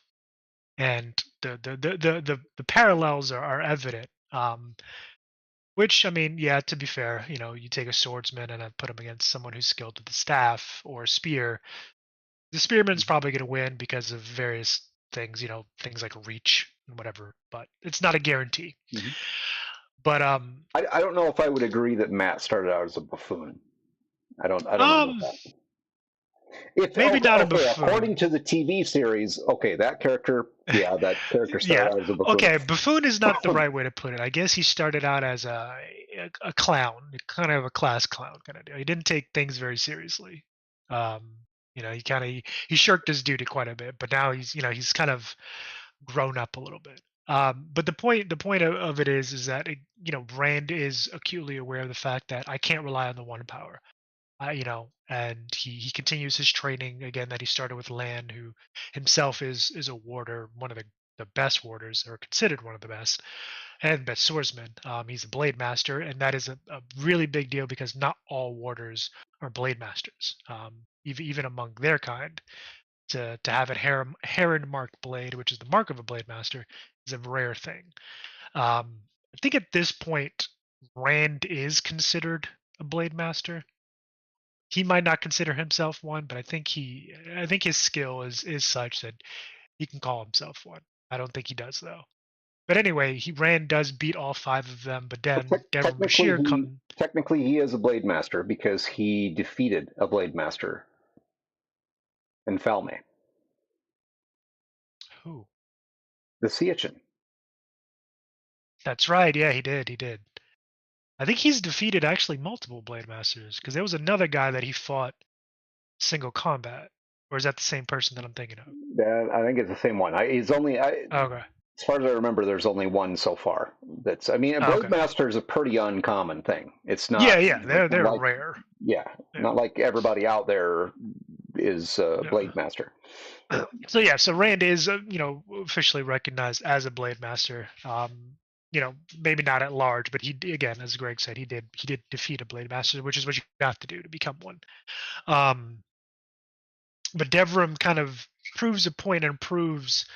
And the parallels are evident. Which, I mean, yeah, to be fair, you take a swordsman and put him against someone who's skilled with the staff or a spear. The spearman's probably going to win because of various things, things like reach and whatever. But it's not a guarantee. Mm-hmm. But I don't know if I would agree that Matt started out as a buffoon. I don't know that. Maybe not a buffoon. According to the TV series, that character started out as a buffoon. Okay, buffoon is not the right way to put it. I guess he started out as a clown, kind of a class clown kind of deal. He didn't take things very seriously. He shirked his duty quite a bit, but now he's kind of grown up a little bit. But the point of it is that Rand is acutely aware of the fact that I can't rely on the one power. And he continues his training again that he started with Lan, who himself is a warder, one of the best warders, or considered one of the best, and best swordsman. He's a blade master, and that is a really big deal because not all warders are blade masters. Even among their kind, to have a heron marked blade, which is the mark of a blade master, is a rare thing. I think at this point, Rand is considered a blade master. He might not consider himself one, but I think his skill is such that he can call himself one. I don't think he does, though. But anyway, Rand does beat all 5 of them, but But then Devrim technically, Bashir come. he is a Blade Master because he defeated a Blade Master in Falme, Who? the Seachin. That's right. Yeah, he did. He did. I think he's defeated actually multiple Blade Masters because there was another guy that he fought single combat. Or is that the same person that I'm thinking of? I think it's the same one. He's only, Okay. as far as I remember, there's only one so far. That's, I mean, a Blade Okay. Master is a pretty uncommon thing. It's not. Yeah, they're like, rare. Yeah, not like everybody out there is a Blade Master. So Rand is, officially recognized as a Blade Master. Maybe not at large, but he, again, as Greg said, he did defeat a Blade Master, which is what you have to do to become one. But Devrim kind of proves a point and proves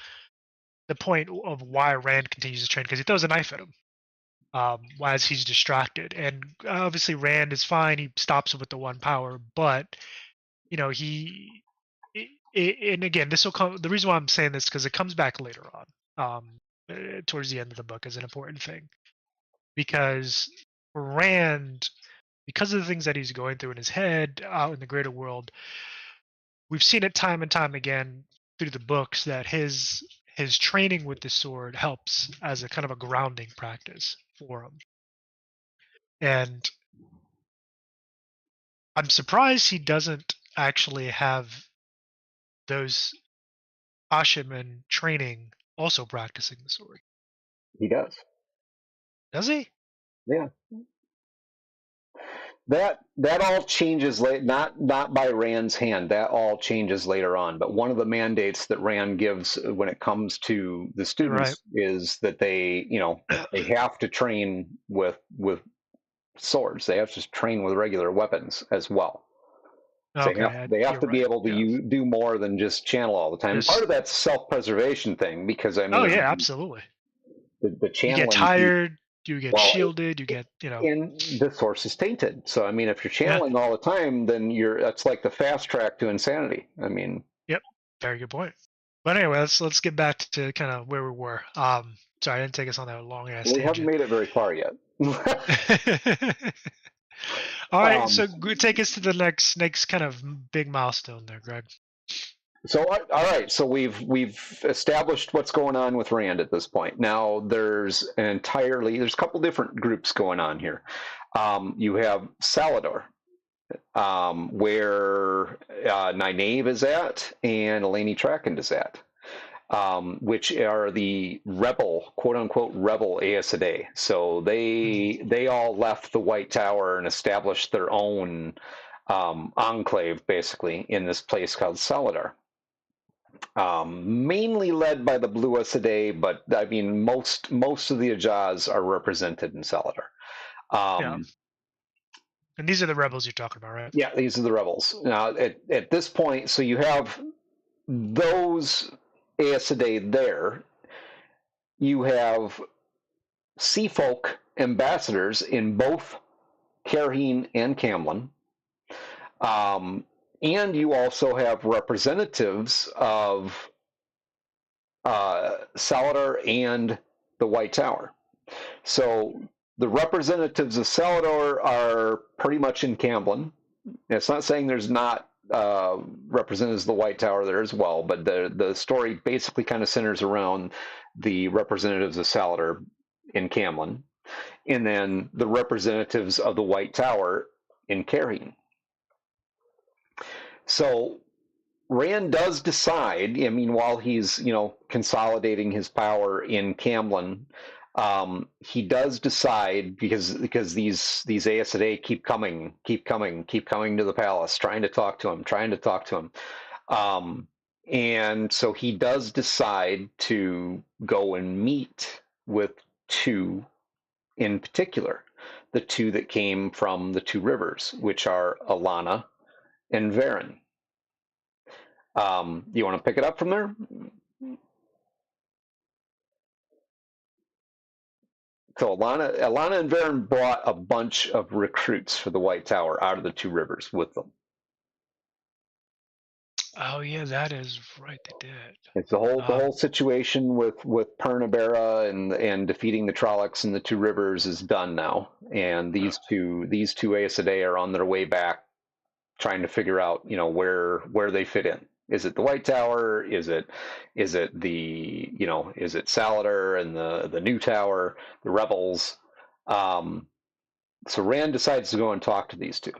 the point of why Rand continues to train, because he throws a knife at him as he's distracted. And obviously Rand is fine. He stops it with the one power, but and again, this will come. The reason why I'm saying this because it comes back later on, towards the end of the book, as an important thing, because for Rand, because of the things that he's going through in his head, out in the greater world, we've seen it time and time again through the books that his training with the sword helps as a kind of a grounding practice for him. And I'm surprised he doesn't actually have those Ashaman training also practicing the sword. He does. Does he? Yeah. That all changes late, not by Rand's hand. That all changes later on. But one of the mandates that Rand gives when it comes to the students is that they have to train with swords. They have to train with regular weapons as well. Okay, they have to be able to do more than just channel all the time. Part of that's self-preservation thing, because I mean, oh yeah, absolutely. The channeling. You get tired. You get shielded. You get And the source is tainted. So I mean, if you're channeling all the time, then that's like the fast track to insanity. I mean. Yep. Very good point. But anyway, let's get back to kind of where we were. Sorry, I didn't take us on that long ass tangent. We haven't made it very far yet. All right, so take us to the next kind of big milestone there, Greg. So all right, so we've established what's going on with Rand at this point. Now there's a couple different groups going on here. You have Salador, where Nynaeve is at and Eleni Trakhand is at, which are the rebel, quote unquote, rebel Aes Sedai. So they all left the White Tower and established their own enclave, basically, in this place called Saladar. Mainly led by the Blue Aes Sedai, but I mean most of the Ajaz are represented in Saladar. And these are the rebels you're talking about, right? Yeah, these are the rebels. Now, at this point, so you have those Aes Sedai there. You have sea folk ambassadors in both Cairhien and Camlan. And you also have representatives of Saladar and the White Tower. So the representatives of Saladar are pretty much in Camlan. It's not saying there's not representatives of the White Tower there as well, but the story basically kind of centers around the representatives of Saladar in Camlan, and then the representatives of the White Tower in Cairhien. So Rand does decide, I mean, while he's, consolidating his power in Camlan, he does decide, because these Aes Sedai keep coming to the palace, trying to talk to him. And so he does decide to go and meet with two in particular, the two that came from the two rivers, which are Alanna and Verin. You want to pick it up from there? So Alanna and Verin brought a bunch of recruits for the White Tower out of the two rivers with them. Oh yeah, that is right. They did. It's the whole Um, situation with Pernabera and defeating the Trollocs in the Two Rivers is done now, and these two Aes Sedai are on their way back, trying to figure out where they fit in. Is it the White Tower? Is it is it Saladar and the New Tower, the rebels? Um, so Rand decides to go and talk to these two,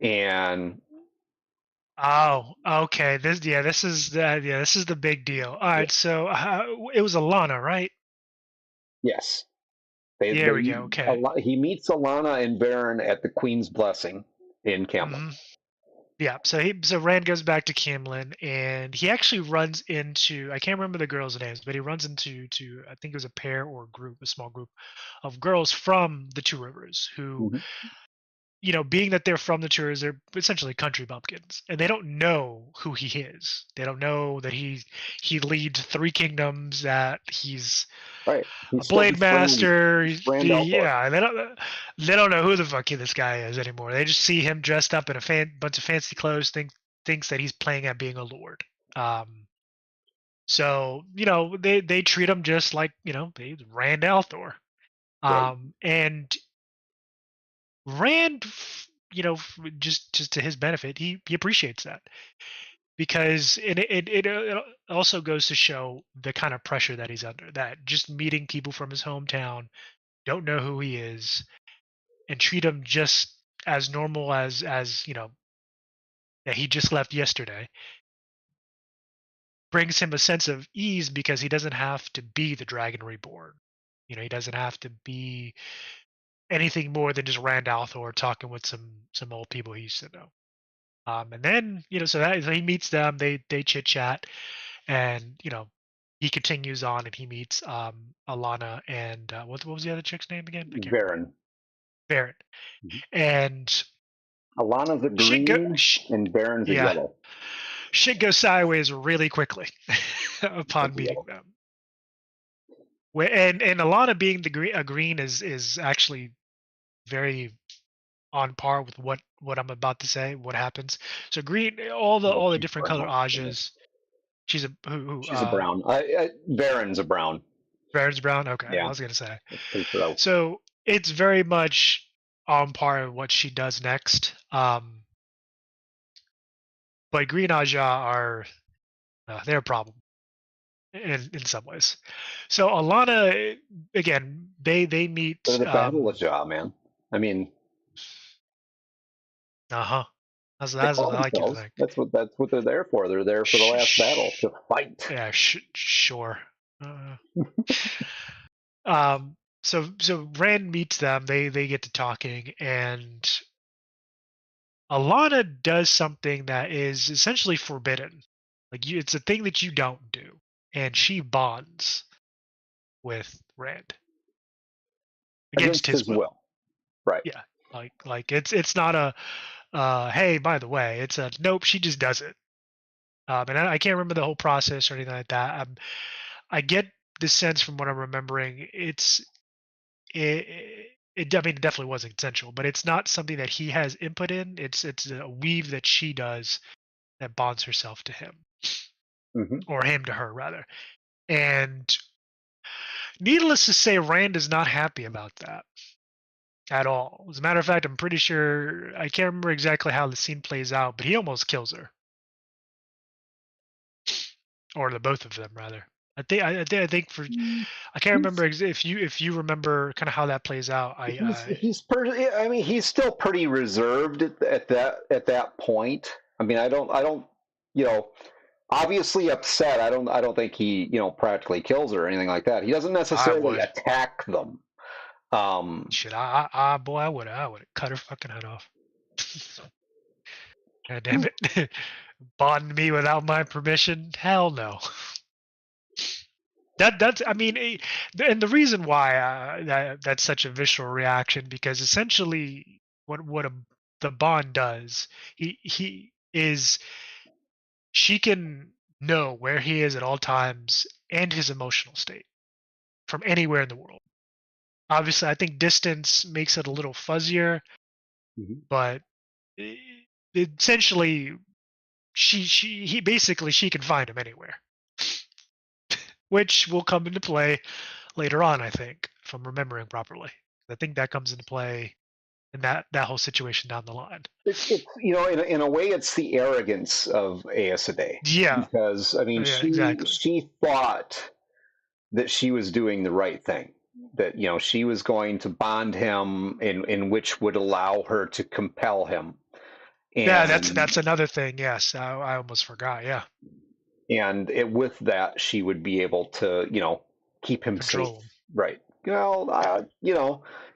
and oh, okay. This is the big deal. All yeah, right, so it was Alana, right? yes, There we go. Okay. he meets Alana and Varen at the Queen's Blessing in Camelot. hmm Yeah. So Rand goes back to Camlin, and he actually runs into, I can't remember the girls' names, but he runs into I think it was a pair or a small group of girls from the Two Rivers who, Mhm. being that they're from the tours, they're essentially country bumpkins, and they don't know who he is. They don't know that he leads three kingdoms, that he's Right, a he's still blade just Rand, master. Rand al'Thor. Yeah, they don't know who the fuck this guy is anymore. They just see him dressed up in a bunch of fancy clothes, thinks that he's playing at being a lord. Um, so they treat him just like they Rand al'Thor. Right. And Rand, just to his benefit, he appreciates that, because it also goes to show the kind of pressure that he's under. That just meeting people from his hometown, don't know who he is, and treat him just as normal as that he just left yesterday, brings him a sense of ease, because he doesn't have to be the Dragon Reborn. He doesn't have to be anything more than just Rand al'Thor talking with some old people he used to know. And then so he meets them. They chit chat, and he continues on, and he meets Alana and what was the other chick's name again? I can't remember. Varen. Barrett. Mhm. And Alana's a shit go green sh- and Varen's a yeah, yellow. shit goes sideways really quickly Like upon a meeting yellow. them. And Alana being a green is actually very on par with what I'm about to say. What happens? So green, all the Well, all the she's different color brown. Ajas. She's a who She's a brown. Varen's a brown. Baron's brown. Okay, I Yeah, was gonna say. let's take her out. So it's very much on par with what she does next. But Green Aja are they're a problem in some ways. So Alana, again, they They're meet. the Battle of Jaw, man. I mean, Uh-huh. they That's call what I like you to themselves. think. That's what they're there for. They're there for the Sh- last battle, sh- to fight. yeah, sure. Uh, um. So Rand meets them. They get to talking, and Alana does something that is essentially forbidden. Like it's a thing that you don't do, and she bonds with Rand against Against his his will. will. Right. Yeah, like it's not a hey, by the way, it's a nope. She just does it. And I can't remember the whole process or anything like that. I get the sense from what I'm remembering. I mean, it definitely wasn't consensual, but it's not something that he has input in. It's a weave that she does that bonds herself to him, Hmm. or him to her rather. And needless to say, Rand is not happy about that at all. As a matter of fact, I'm pretty sure I can't remember exactly how the scene plays out, but he almost kills her, or the both of them rather. I think for I can't He's remember if you remember kind of how that plays out. I mean, he's still pretty reserved at that point. I mean, I don't you know obviously upset. I don't think he practically kills her or anything like that. He doesn't I necessarily would. attack them. Um, Shit, boy, I would have cut her fucking head off. God damn it. Bond me without my permission? Hell no. That's I mean, and the reason why that's such a visceral reaction, because essentially the Bond does, he is she can know where he is at all times and his emotional state from anywhere in the world. Obviously, I think distance makes it a little fuzzier, Mhm. but essentially he basically she can find him anywhere, which will come into play later on, I think, if I'm remembering properly. I think that comes into play in that whole situation down the line. It's in a way, it's the arrogance of Aes Sedai, Yeah, because I mean, yeah, exactly. she thought that she was doing the right thing, that she was going to bond him in which would allow her to compel him, Yeah, and that's another thing. Yes, I almost forgot. Yeah, with that she would be able to keep him safe, control him. right?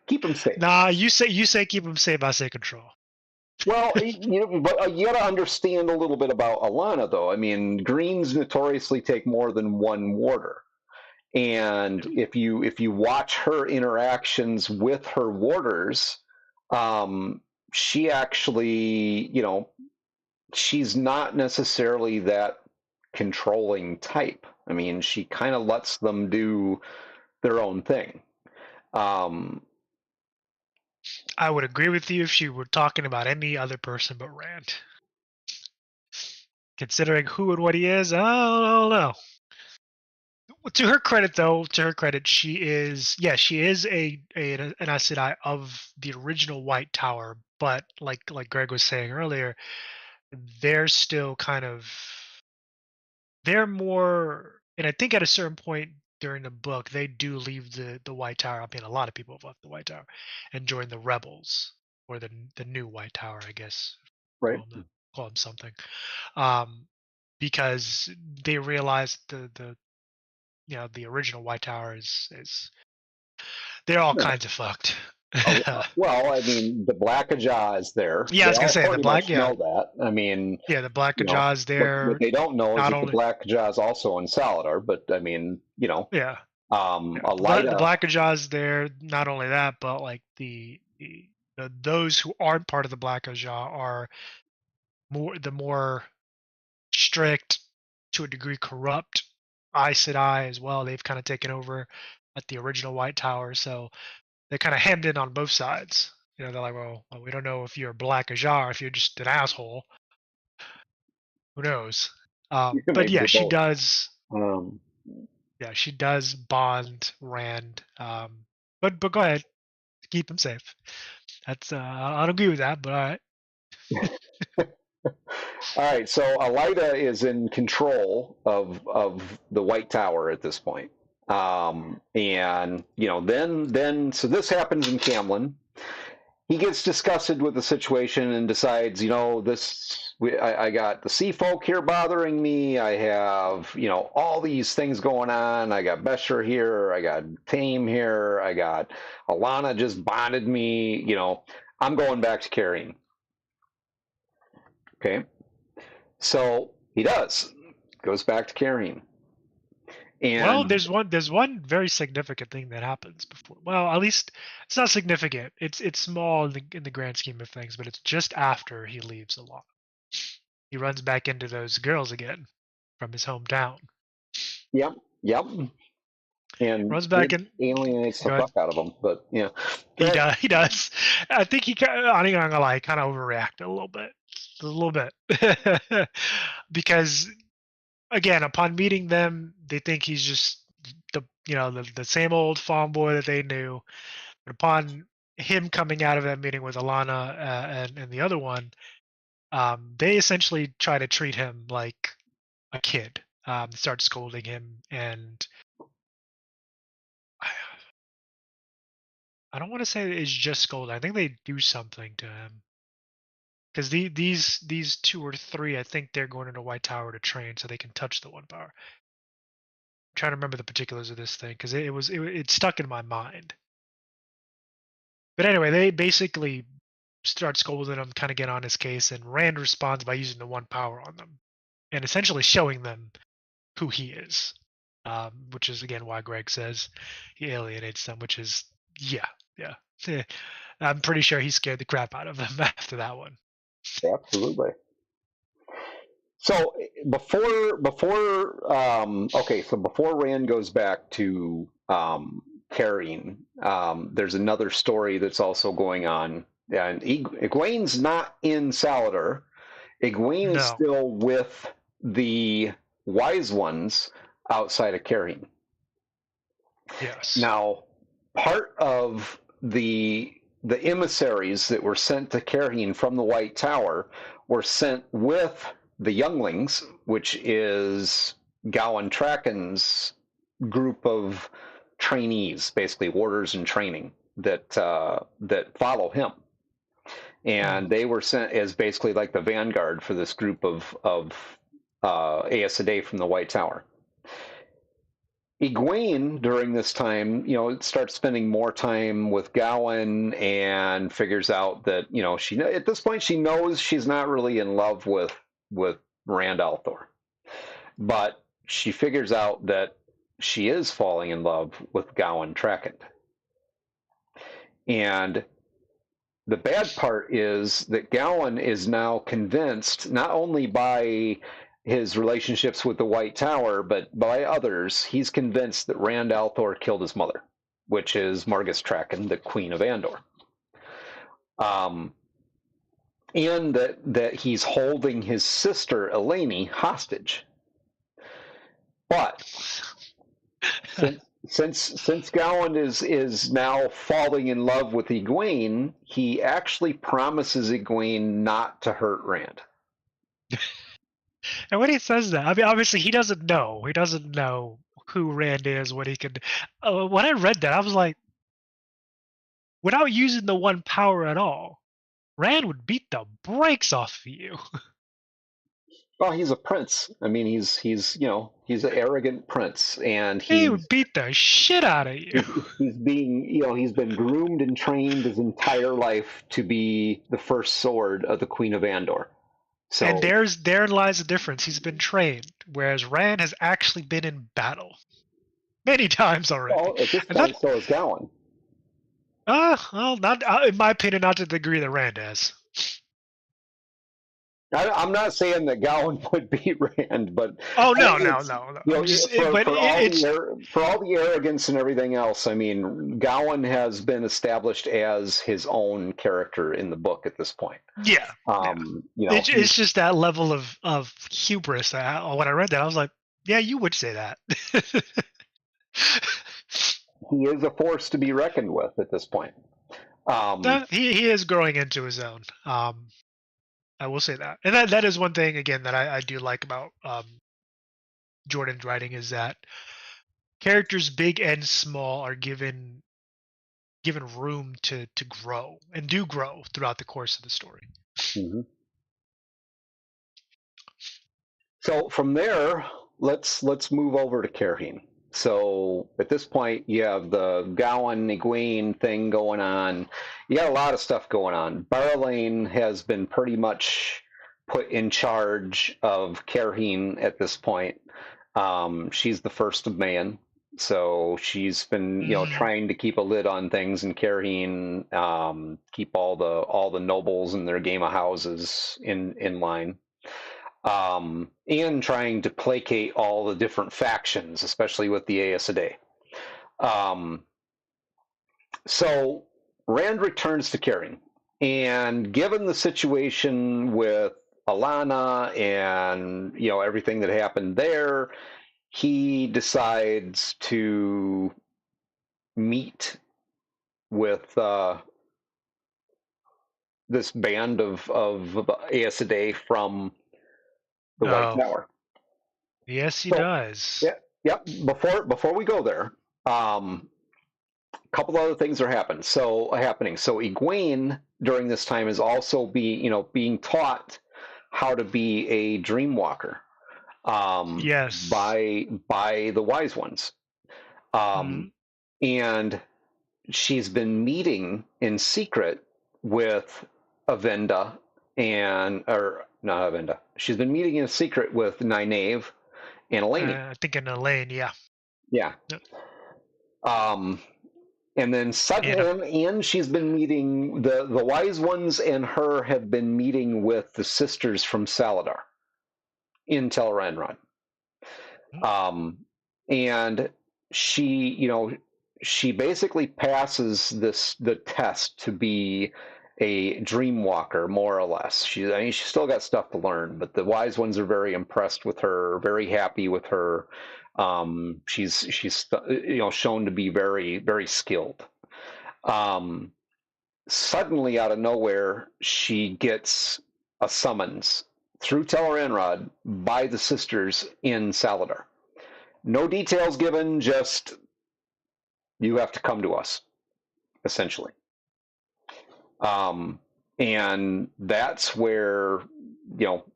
Keep him safe. Nah, you say keep him safe. I say control. Well, but you got to understand a little bit about Alana, though. I mean, Greens notoriously take more than one warder, and if you watch her interactions with her warders, she actually, she's not necessarily that controlling type. I mean, she kind of lets them do their own thing. I would agree with you if she were talking about any other person but Rand. Considering who and what he is, I don't know. To her credit, though, she is an Aes Sedai of the original White Tower. But like Greg was saying earlier, they're still kind of they're more, and I think at a certain point during the book they do leave the White Tower. I mean, a lot of people have left the White Tower and joined the rebels, or the new White Tower, I guess. Right. Call them something, because they realize the the original White Tower is they're all kinds of fucked. Well, I mean, the Black Ajah is there. Yeah, I was gonna say the Black. Know that. I mean, the Black Ajah is there. What they don't know is that only, the Black Ajah is also in Saladar. But I mean, yeah. Elaida, the Black Ajah is there. Not only that, but like the those who aren't part of the Black Ajah are more strict, to a degree corrupt Aes Sedai as well. They've kind of taken over at the original White Tower, so they kind of hemmed in on both sides. They're like, well, we don't know if you're Black Ajah or if you're just an asshole. Who knows? But yeah, she does. Yeah, she does bond Rand. But go ahead, keep him safe. That's I don't agree with that, but all right. All right, so Elaida is in control of the White Tower at this point. And then so this happens in Camlin. He gets disgusted with the situation and decides, I got the sea folk here bothering me. I have, all these things going on. I got Besher here. I got Tame here. I got Alana just bonded me. I'm going back to Cairhien. Okay. So he goes back to Cairhien. And well, there's one very significant thing that happens before. Well, at least it's not significant. It's small in the grand scheme of things, but it's just after he leaves Alana. He runs back into those girls again from his hometown. Yep. And runs back and alienates the fuck out of him. But yeah, he does. I think he kind of overreacted a little bit, because again, upon meeting them, they think he's just the same old farm boy that they knew. But upon him coming out of that meeting with Alana and the other one, they essentially try to treat him like a kid. Start scolding him, and I don't want to say it's just scolding. I think they do something to him. Because these 2 or 3, I think they're going into White Tower to train so they can touch the One Power. I'm trying to remember the particulars of this thing because it stuck in my mind. But anyway, they basically start scolding him, kind of get on his case, and Rand responds by using the One Power on them, and essentially showing them who he is, which is again why Greg says he alienates them. Which is yeah. I'm pretty sure he scared the crap out of them after that one. Absolutely. So before Rand goes back to Cairhien, there's another story that's also going on, and Egwene's not in Saladar, Egwene is No. still with the Wise Ones outside of Cairhien. Yes. Now, part of the emissaries that were sent to Cairhien from the White Tower were sent with the younglings, which is Gowan Tracken's group of trainees, basically warders in training that that follow him, and they were sent as basically like the vanguard for this group of Aes Sedai from the White Tower. Egwene, during this time, starts spending more time with Gowan and figures out that, she at this point she knows she's not really in love with Rand al'Thor, but she figures out that she is falling in love with Gowan Tracken. And the bad part is that Gowan is now convinced, not only by his relationships with the White Tower, but by others, he's convinced that Rand al'Thor killed his mother, which is Margus Traken, the Queen of Andor. And that he's holding his sister, Eleni, hostage. But since Gowan is now falling in love with Egwene, he actually promises Egwene not to hurt Rand. And when he says that, I mean, obviously he doesn't know. He doesn't know who Rand is, what he could. When I read that, I was like, without using the one power at all, Rand would beat the brakes off of you. Well, he's a prince. I mean, he's an arrogant prince, and He would beat the shit out of you. he's being he's been groomed and trained his entire life to be the first sword of the Queen of Andor. So, and therein lies the difference. He's been trained, whereas Rand has actually been in battle many times already. Well, at this point, so is Gowan. Well, not in my opinion, not to the degree that Rand has. I'm not saying that Gowan would beat Rand, but no. for all the arrogance and everything else, I mean, Gowan has been established as his own character in the book at this point. Yeah. It's just that level of hubris. When I read that, I was like, yeah, you would say that. He is a force to be reckoned with at this point. He is growing into his own. I will say that, and that is one thing again that I do like about Jordan's writing, is that characters big and small are given room to grow, and do grow throughout the course of the story. Mm-hmm. So from there, let's move over to Cairhien. So at this point, you have the Gowan Egwene thing going on. You got a lot of stuff going on. Barlane has been pretty much put in charge of Cairhien at this point. She's the first of Man, so she's been trying to keep a lid on things in Cairhien, keep all the nobles and their game of houses in line. And trying to placate all the different factions, especially with the Aes Sedai. So Rand returns to Cairhien, and given the situation with Alana and everything that happened there, he decides to meet with this band of Aes Sedai from the White Tower. Yes, he does. Yeah. Yep. Before we go there, a couple other things are happening. So Egwene during this time is also being taught how to be a dream walker. Yes. By the Wise Ones. And she's been meeting in secret with Avenda not Avenda. She's been meeting in secret with Nynaeve and Eleni. I think in Elaine, yeah. Yeah. Yep. And then suddenly, and she's been meeting the Wise Ones, and her have been meeting with the sisters from Saladar in Tel'aran'rhiod. And she basically passes the test to be a dream walker, more or less. I mean, she's still got stuff to learn, but the wise ones are very impressed with her, very happy with her. She's shown to be very, very skilled. Um, Suddenly, out of nowhere, she gets a summons through Tel'aran'rhiod by the sisters in Saladar. No details given, just you have to come to us, essentially. And that's where,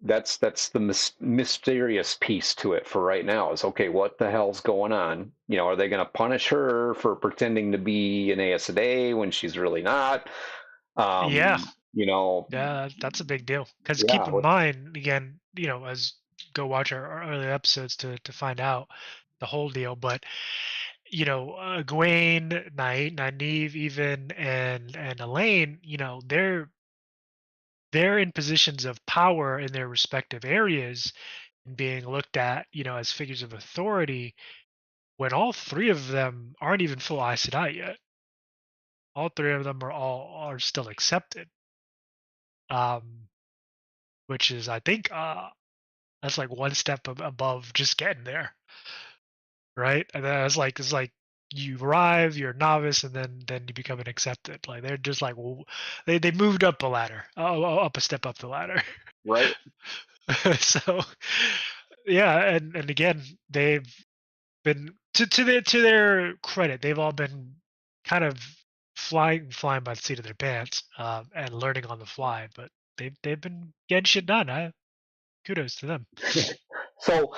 that's the mysterious piece to it for right now is, okay, what the hell's going on? Are they going to punish her for pretending to be an Aes Sedai when she's really not? Yeah, You know, that's a big deal. Because keep yeah, in mind, again, as go watch our earlier episodes to find out the whole deal. But Egwene, Nynaeve, even and Elaine, they're in positions of power in their respective areas and being looked at, as figures of authority when all three of them aren't even full Aes Sedai yet. All three of them are still accepted. Which is, I think, that's like one step above just getting there, right? And then it's like you arrive, you're a novice, and then you become an accepted. Like they're just like, well, they moved up a ladder, up a step up the ladder. right. So yeah, and again, they've been to their credit, they've all been kind of flying by the seat of their pants, and learning on the fly. But they've been getting shit done. Kudos to them. So,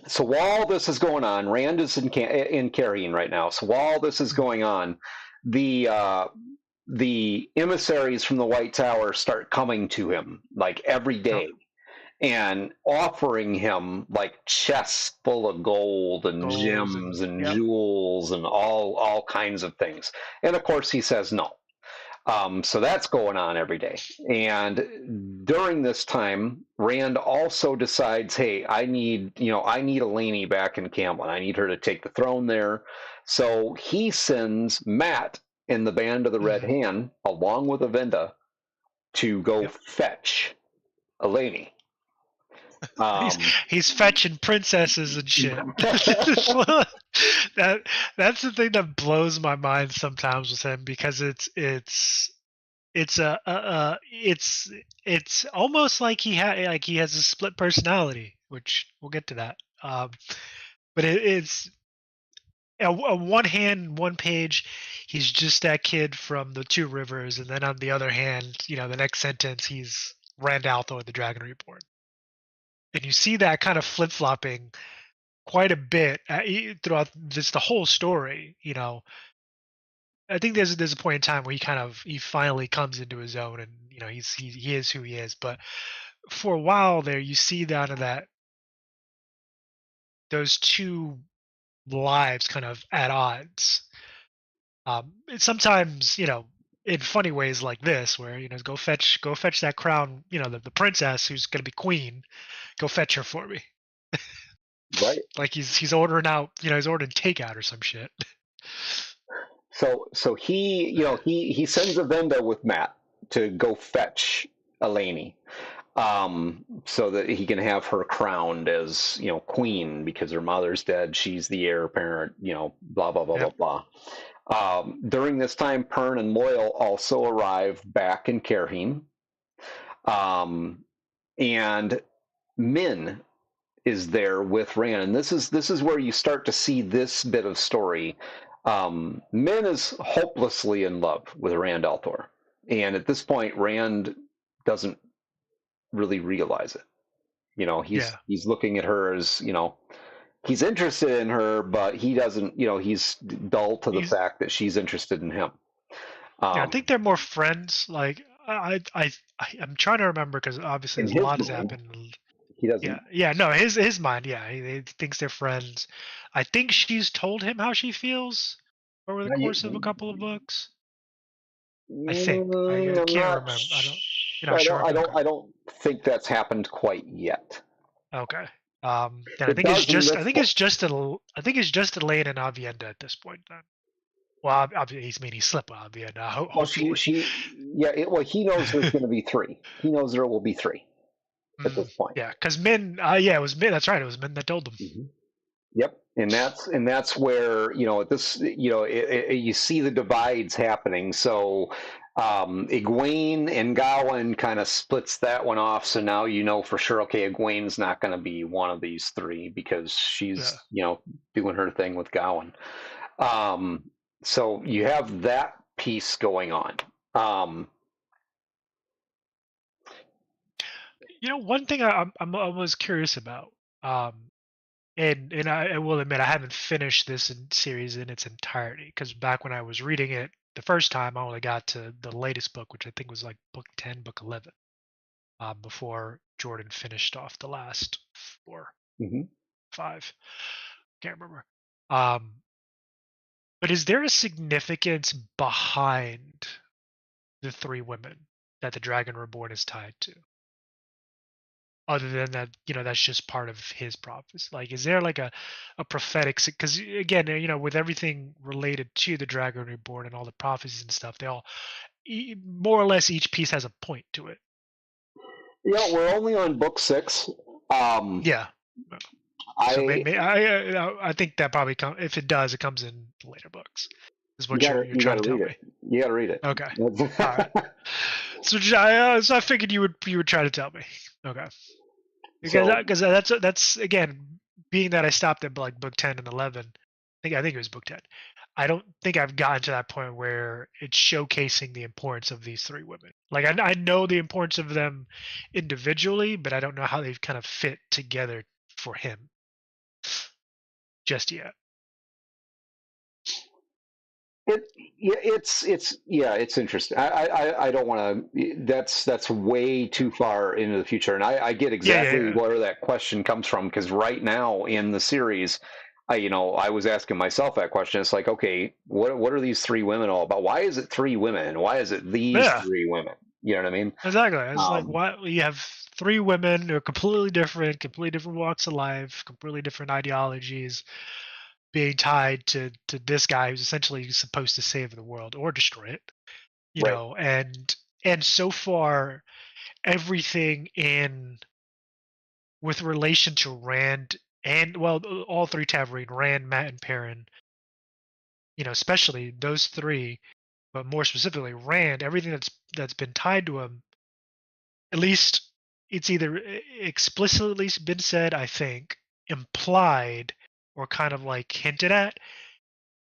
so while this is going on, Rand is in Cairhien right now. So while this is going on, the emissaries from the White Tower start coming to him like every day and offering him like chests full of gold and gems and jewels and all kinds of things. And of course, he says no. So that's going on every day. And during this time, Rand also decides, hey, I need Elayne back in Camlann. I need her to take the throne there. So he sends Mat in the Band of the Red Hand, along with Avenda, to go fetch Elayne. He's fetching princesses and shit. That's the thing that blows my mind sometimes with him, because it's almost like he has a split personality, which we'll get to that. But it's on one hand, one page, he's just that kid from the Two Rivers, and then on the other hand, the next sentence, he's Rand al'Thor, the Dragon Reborn. And you see that kind of flip-flopping quite a bit throughout the whole story. I think there's a point in time where he finally comes into his own, and he is who he is. But for a while there, you see those two lives kind of at odds. Sometimes in funny ways like this, where go fetch that crown, the princess who's going to be queen, go fetch her for me. Right. Like he's ordering out, he's ordering takeout or some shit. So he sends Avenda with Mat to go fetch Elayne, so that he can have her crowned as queen, because her mother's dead. She's the heir apparent. Blah blah blah blah blah. During this time, Pern and Loial also arrive back in Cairhien, and Min is there with Rand, and this is where you start to see this bit of story. Min is hopelessly in love with Rand al'Thor, and at this point, Rand doesn't really realize it. He's looking at her as he's interested in her, but he doesn't. He's dull to the fact that she's interested in him. I think they're more friends. Like I'm trying to remember, because obviously a lot has happened. He doesn't. Yeah. No, his mind. Yeah, he thinks they're friends. I think she's told him how she feels over the course of a couple of books. I think. I can't remember. I don't think that's happened quite yet. Okay. I think it's just Elaine and Aviendha at this point then. Well, he slept with Abia now. Well, Hopefully. well, he knows there's going to be three. He knows there will be three at this point. Yeah, because Min. Yeah, it was Min. That's right. It was Min that told him. Mm-hmm. Yep, and that's where you see the divides happening. So Egwene and Gawain kind of splits that one off. So now you know for sure. Okay, Egwene's not going to be one of these three because she's doing her thing with Gawain. So you have that piece going on. One thing I'm always curious about. And I will admit I haven't finished this series in its entirety because back when I was reading it the first time, I only got to the latest book, which I think was like book 10, book 11, before Jordan finished off the last 4, 5. Can't remember. But is there a significance behind the 3 women that the Dragon Reborn is tied to? Other than that, that's just part of his prophecy. Like, is there like a prophetic? Because again, with everything related to the Dragon Reborn and all the prophecies and stuff, they all more or less each piece has a point to it. Yeah, we're only on book 6. Yeah. So I think that probably if it does, it comes in later books. Is what you're trying to tell me. You got to read it. Okay. All right. So I figured you would try to tell me. Okay. Because that's again, being that I stopped at like book 10 and 11. I think it was book 10. I don't think I've gotten to that point where it's showcasing the importance of these 3 women. Like I know the importance of them individually, but I don't know how they've kind of fit together for him just yet. It's interesting. I don't want to. That's way too far into the future, and I get exactly where that question comes from because right now in the series, I was asking myself that question. It's like, okay, what are these 3 women all about? Why is it 3 women? Why is it these 3 women? You know what I mean? Exactly. It's like why you have 3 women who are completely different walks of life, completely different ideologies, being tied to this guy who's essentially supposed to save the world or destroy it, know, and so far everything with relation to Rand and all 3 Tavarine, Rand, Mat, and Perrin, especially those 3, but more specifically Rand, everything that's been tied to him, at least it's either explicitly been said, I think, implied, or kind of like hinted at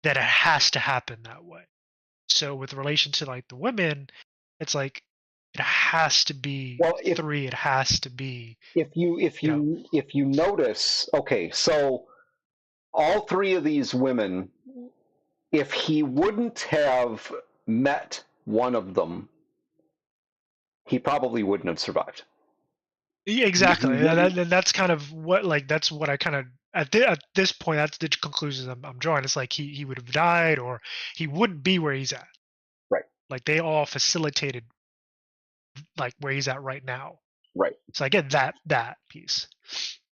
that it has to happen that way. So with relation to like the women, it's like it has to be 3. It has to be. If you notice, okay, so all 3 of these women, if he wouldn't have met one of them, he probably wouldn't have survived. Yeah, exactly. That's kind of that's what I kind of at this point, that's the conclusions I'm drawing. It's like he would have died, or he wouldn't be where he's at. Right. Like they all facilitated like where he's at right now. Right. So I get that piece.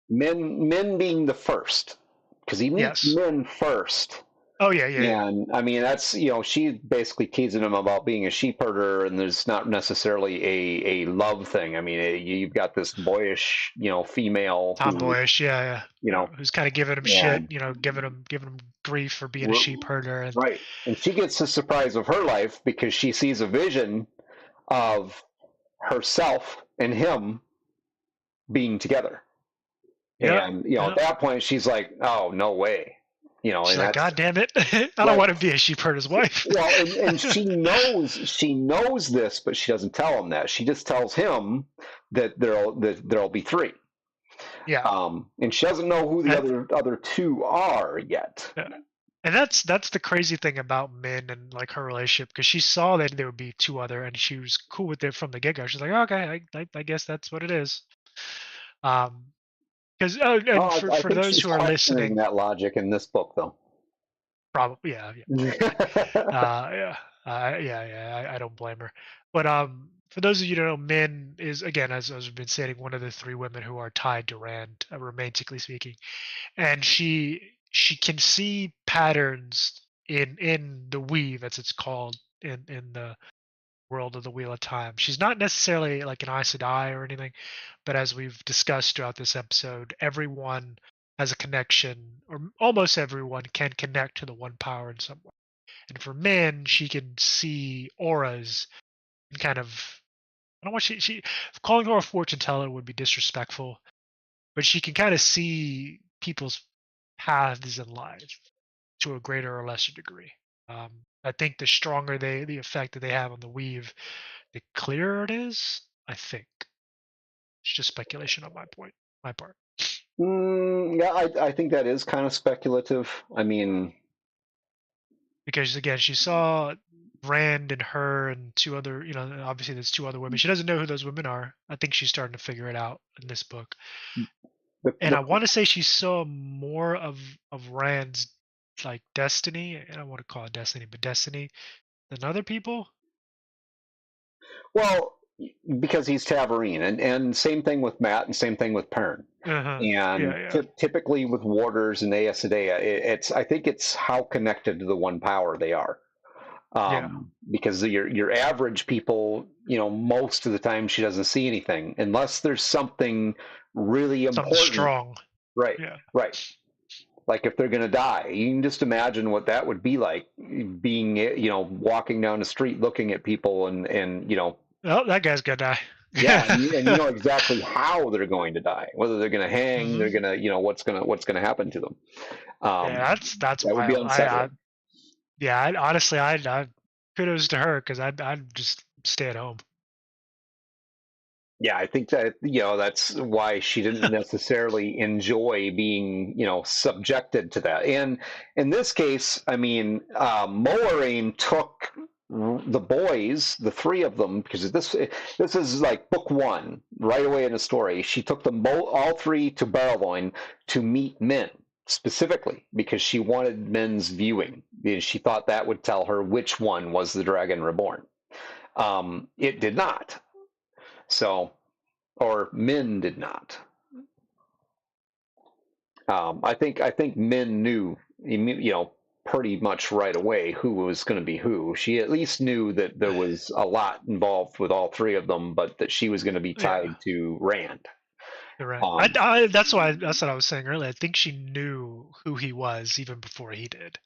Men being the first, because he meets Min first. Oh yeah. And I mean that's she basically teasing him about being a sheep herder, and there's not necessarily a love thing. I mean you've got this boyish female, tomboyish, who's kind of giving him shit, giving him grief for being a sheep herder, right. And she gets the surprise of her life because she sees a vision of herself and him being together. And at that point she's like, oh, no way. She's like, God damn it. I don't want to be a sheep herder's wife. Well, and she knows this, but she doesn't tell him that. She just tells him that there'll be 3. Yeah. And she doesn't know who the other 2 are yet. Yeah. And that's the crazy thing about Min and like her relationship, because she saw that there would be 2 other, and she was cool with it from the get-go. She's like, okay, I guess that's what it is. Because for those who are listening, that logic in this book, though. Probably, yeah. I don't blame her. But for those of you who don't know, Min is, again, as we've been saying, one of the 3 women who are tied to Rand, romantically speaking, and she can see patterns in the Weave, as it's called in the world of the Wheel of Time. She's not necessarily like an Aes Sedai or anything, but as we've discussed throughout this episode, everyone has a connection, or almost everyone can connect to the One Power in some way. And for Min, she can see auras and kind of, I don't want she calling her a fortune teller would be disrespectful, but she can kind of see people's paths in life to a greater or lesser degree. I think the stronger the effect that they have on the Weave, the clearer it is. I think it's just speculation on my part. Yeah, I think that is kind of speculative. I mean, Because again, she saw Rand and her and two other, obviously there's two other women. She doesn't know who those women are. I think she's starting to figure it out in this book. And I want to say she saw more of Rand's like destiny. I don't want to call it destiny, but destiny than other people. well, because he's Tavarine, and same thing with Mat, and same thing with Perrin. And typically with Warders and Aes Sedai, I think it's how connected to the One Power they are. Because your average people, most of the time she doesn't see anything unless there's something really important. Something strong. Right. Yeah. Right. Like if they're going to die, you can just imagine what that would be like, being, walking down the street, looking at people and oh, that guy's going to die. Yeah, and you know exactly how they're going to die, whether they're going to hang, they're going to, what's going to happen to them. Yeah, that's that would be unsettling. Honestly, I kudos to her, because I'd just stay at home. Yeah, I think that, that's why she didn't necessarily enjoy being, subjected to that. And in this case, I mean, Moiraine took the boys, the three of them, because this is like book one, right away in the story. She took them all three to Barrowloin to meet Min, specifically because she wanted Min's viewing. She thought that would tell her which one was the Dragon Reborn. It did not. So, or Min did not. I think Min knew, pretty much right away who was going to be who. She at least knew that there was a lot involved with all three of them, but that she was going to be tied to Rand. Right. That's what I was saying earlier. I think she knew who he was even before he did.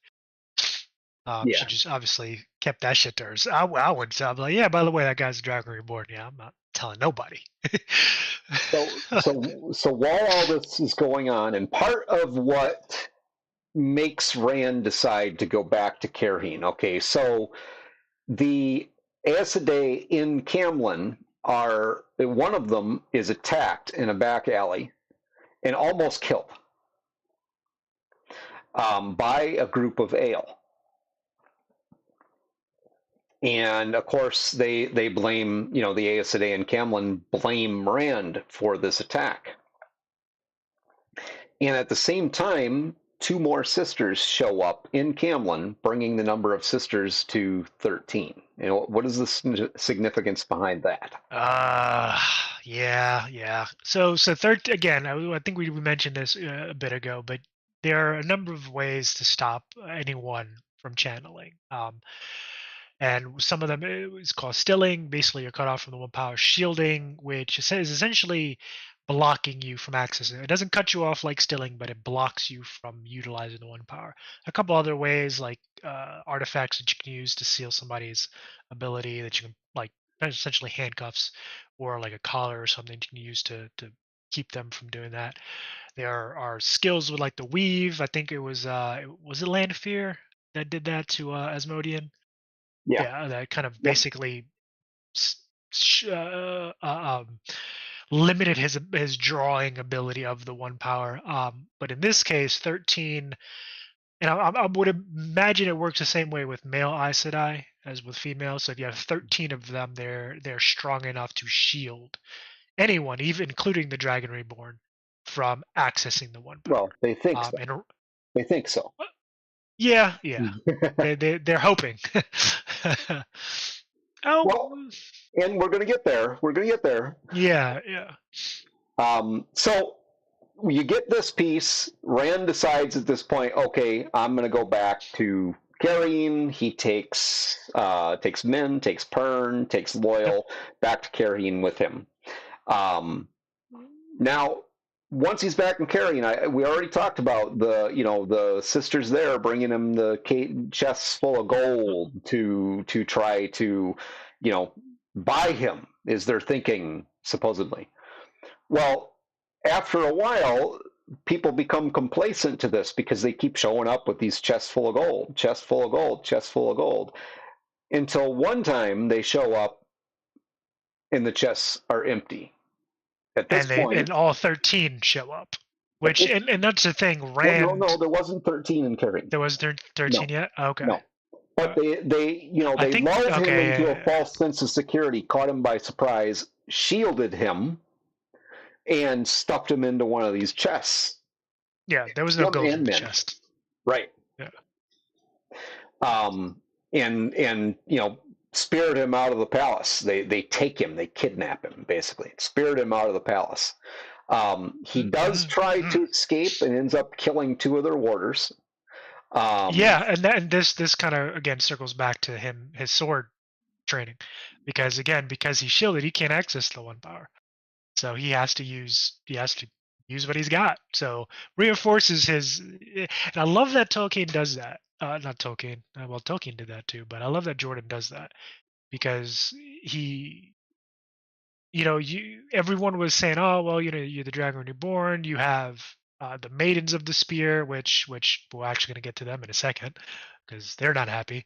She just obviously kept that shit to herself. I would say, I'm like, yeah, by the way, that guy's a Dragon Reborn. Yeah, I'm not telling nobody. So while all this is going on, and part of what makes Rand decide to go back to Cairhien, okay, so the Aes Sedai in Camlann one of them is attacked in a back alley and almost killed by a group of Ale. And of course, they blame, the Aes Sedai and Camlann blame Rand for this attack. And at the same time, two more sisters show up in Camlann, bringing the number of sisters to 13. What is the significance behind that? Yeah. So again, I think we mentioned this a bit ago, but there are a number of ways to stop anyone from channeling. And some of them is called stilling. Basically, you're cut off from the One Power. Shielding, which is essentially blocking you from accessing. It doesn't cut you off like stilling, but it blocks you from utilizing the One Power. A couple other ways, like artifacts that you can use to seal somebody's ability, that you can, like, essentially handcuffs, or like a collar or something you can use to keep them from doing that. There are skills with like the Weave. I think it was it Lanfear that did that to Asmodean. Yeah, that kind of basically limited his drawing ability of the One Power. But in this case, 13, and I would imagine it works the same way with male Aes Sedai as with female. So if you have 13 of them, they're strong enough to shield anyone, even including the Dragon Reborn, from accessing the One Power. Well, they think so. They think so. Yeah. They're hoping. Well, and we're going to get there. Yeah. So you get this piece. Rand decides at this point, okay, I'm going to go back to Carrion. He takes Min, takes Pern, takes Loyal back to Carrion with him. Now, once he's back in Carrion, we already talked about the sisters there bringing him the chests full of gold to try to buy him, is their thinking, supposedly. Well, after a while, people become complacent to this because they keep showing up with these chests full of gold, chests full of gold, chests full of gold, until one time they show up and the chests are empty. At this point, and all 13 show up, which and that's the thing. Rand. No, there wasn't 13 in Carrion. There was 13 yet. Okay. No. But they lulled him into a false sense of security, caught him by surprise, shielded him, and stuffed him into one of these chests. Yeah, there was no gold in the chest. Right. Yeah. And spirit him out of the palace. They take him, they kidnap him, basically. Spirit him out of the palace. He does try to escape and ends up killing 2 of their warders. And this kind of again circles back to his sword training, because he's shielded, he can't access the 1 power, so he has to use what he's got. So reinforces his, and I love that Tolkien does that. Not Tolkien. Well, Tolkien did that too, but I love that Jordan does that, because everyone was saying, oh well, you're the Dragon Reborn. You have the Maidens of the Spear, which we're actually going to get to them in a second, because they're not happy.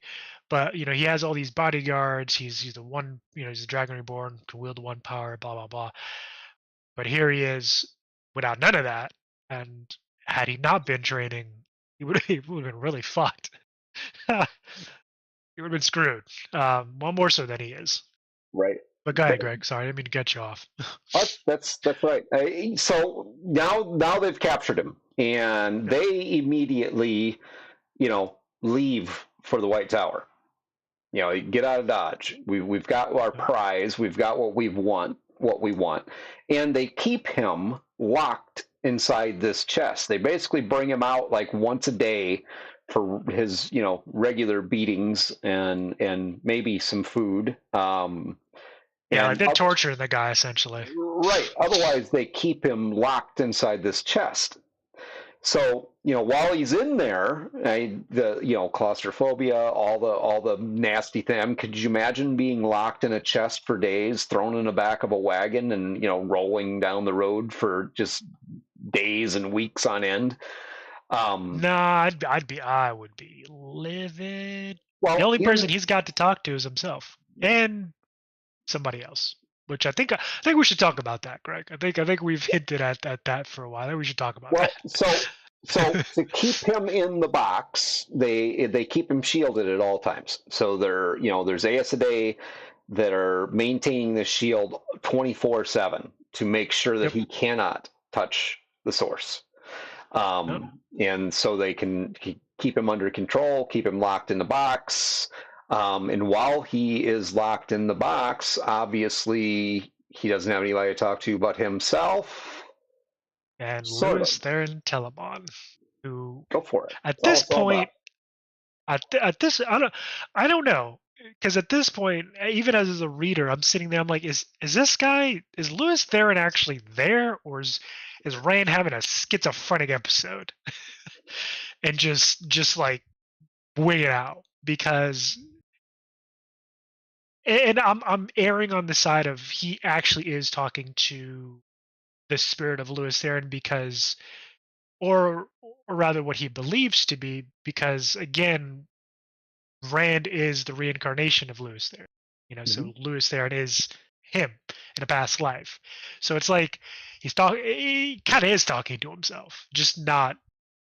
But he has all these bodyguards. He's the one. He's the Dragon Reborn, can wield the 1 power. Blah blah blah. But here he is without none of that. And had he not been training, he would have been really fucked. He would have been screwed. One more so than he is. Right. But go ahead, Greg. Sorry, I didn't mean to get you off. That's right. So now they've captured him, and they immediately, leave for the White Tower. Get out of Dodge. We've got our prize. We've got what we want, and they keep him locked inside this chest. They basically bring him out like once a day for his, regular beatings and maybe some food. They're torturing the guy, essentially. Right. Otherwise, they keep him locked inside this chest. So, while he's in there, the claustrophobia, all the nasty thing. Could you imagine being locked in a chest for days, thrown in the back of a wagon, and rolling down the road for just days and weeks on end? No, I would be livid. Well, the only person he's got to talk to is himself and somebody else, which I think we should talk about that, Greg. I think we've hinted at that for a while. I think we should talk about that. So to keep him in the box, they keep him shielded at all times. So there's Aes Sedai that are maintaining the shield 24/7 to make sure that he cannot touch the source. And so they can keep him under control, keep him locked in the box. And while he is locked in the box, obviously he doesn't have anybody to talk to but himself. And Lewis Theron Telamon, who go for it. At this point, I don't know, because at this point, even as a reader, I'm sitting there, I'm like, is Lewis Theron actually there, or is Rand having a schizophrenic episode and just like wing it out? Because, and I'm erring on the side of he actually is talking to the spirit of Lewis Theron, because, or rather what he believes to be, because again, Rand is the reincarnation of Lewis Theron, so Lewis Theron is him in a past life. So it's like he kind of is talking to himself, just not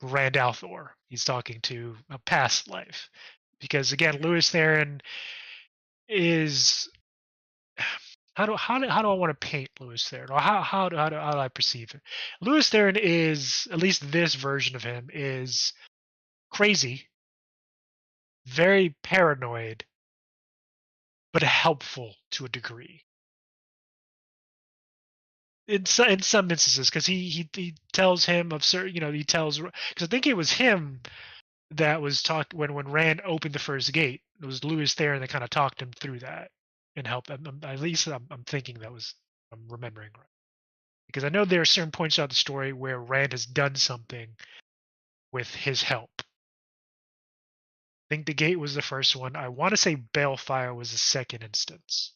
Rand al'Thor. He's talking to a past life, because again, Lewis Theron is, how do I want to paint Lewis Theron, or how do I perceive it? Lewis Theron is, at least this version of him, is crazy, very paranoid, but helpful to a degree. In some instances, because he tells him of certain, he tells, because I think it was him that was when Rand opened the first gate. It was Lewis Theron that kind of talked him through that and helped him. At least I'm thinking I'm remembering right, because I know there are certain points out the story where Rand has done something with his help. I think the gate was the first one. I want to say Balefire was the second instance,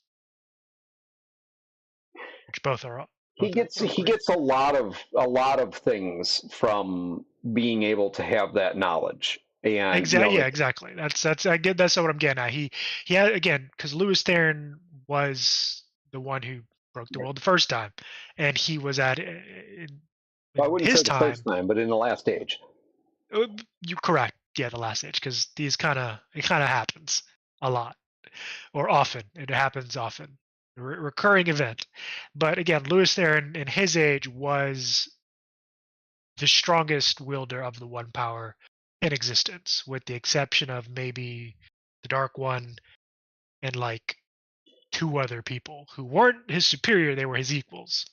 which both are. He gets a lot of things from being able to have that knowledge. And exactly, yeah, exactly. That's what I'm getting at. He had, again, because Lewis Theron was the one who broke the world the first time, and he was at in I wouldn't his say the time. first time, but in the last age. You're correct. Yeah, the last age, because it kind of happens a lot, or often. It happens often, recurring event. But again, Lewis Theron in his age was the strongest wielder of the one power in existence, with the exception of maybe the Dark One and like 2 other people who weren't his superior; they were his equals.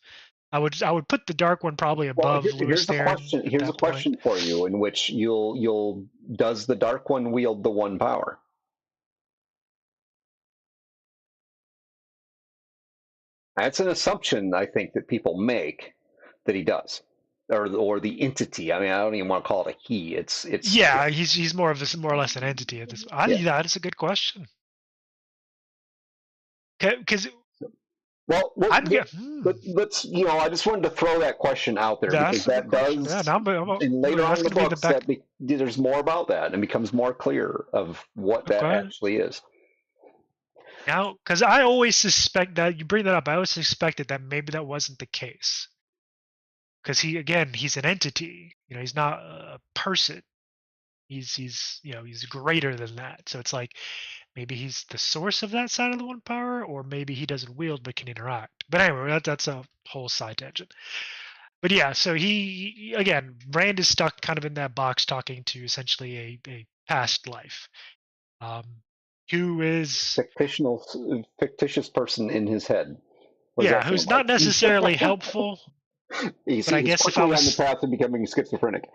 I would put the Dark One probably above Lewis Theron. Here's a question for you, in which does the Dark One wield the one power? That's an assumption I think that people make that he does, or the entity. I mean, I don't even want to call it a he. It's yeah, he's more or less an entity at this. That is a good question. Because well, let's I just wanted to throw that question out there, because that does. And later on in the books, there's more about that, and it becomes more clear of what that actually is. Now, because I always suspect that you bring that up, I always suspected that maybe that wasn't the case. Because he's an entity. He's not a person. He's greater than that. So it's like maybe he's the source of that side of the one power, or maybe he doesn't wield but can interact. But anyway, that's a whole side tangent. But yeah, so he again, Rand is stuck kind of in that box talking to essentially a past life. Who is fictitious person in his head. Yeah, who's not necessarily helpful. But I guess if I was on the path of becoming schizophrenic.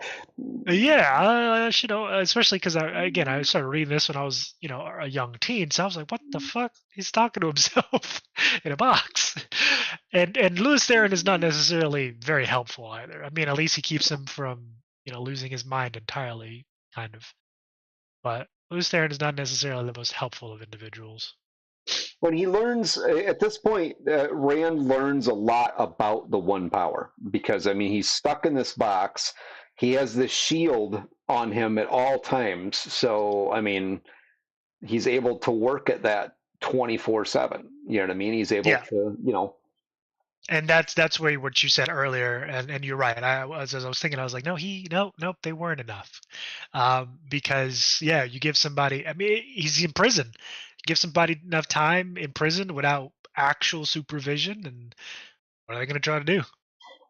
Yeah, especially because I started reading this when I was, a young teen. So I was like, what the fuck? He's talking to himself in a box. And Lewis Theron is not necessarily very helpful either. I mean, at least he keeps him from, losing his mind entirely, kind of. But Lewis Theron is not necessarily the most helpful of individuals. When he learns, at this point, Rand learns a lot about the one power, because, I mean, he's stuck in this box. He has this shield on him at all times. So, I mean, he's able to work at that 24/7. You know what I mean? He's able to, And that's where what you said earlier, and you're right. As I was thinking, I was like, nope, they weren't enough, because you give somebody. I mean, he's in prison. Give somebody enough time in prison without actual supervision, and what are they going to try to do?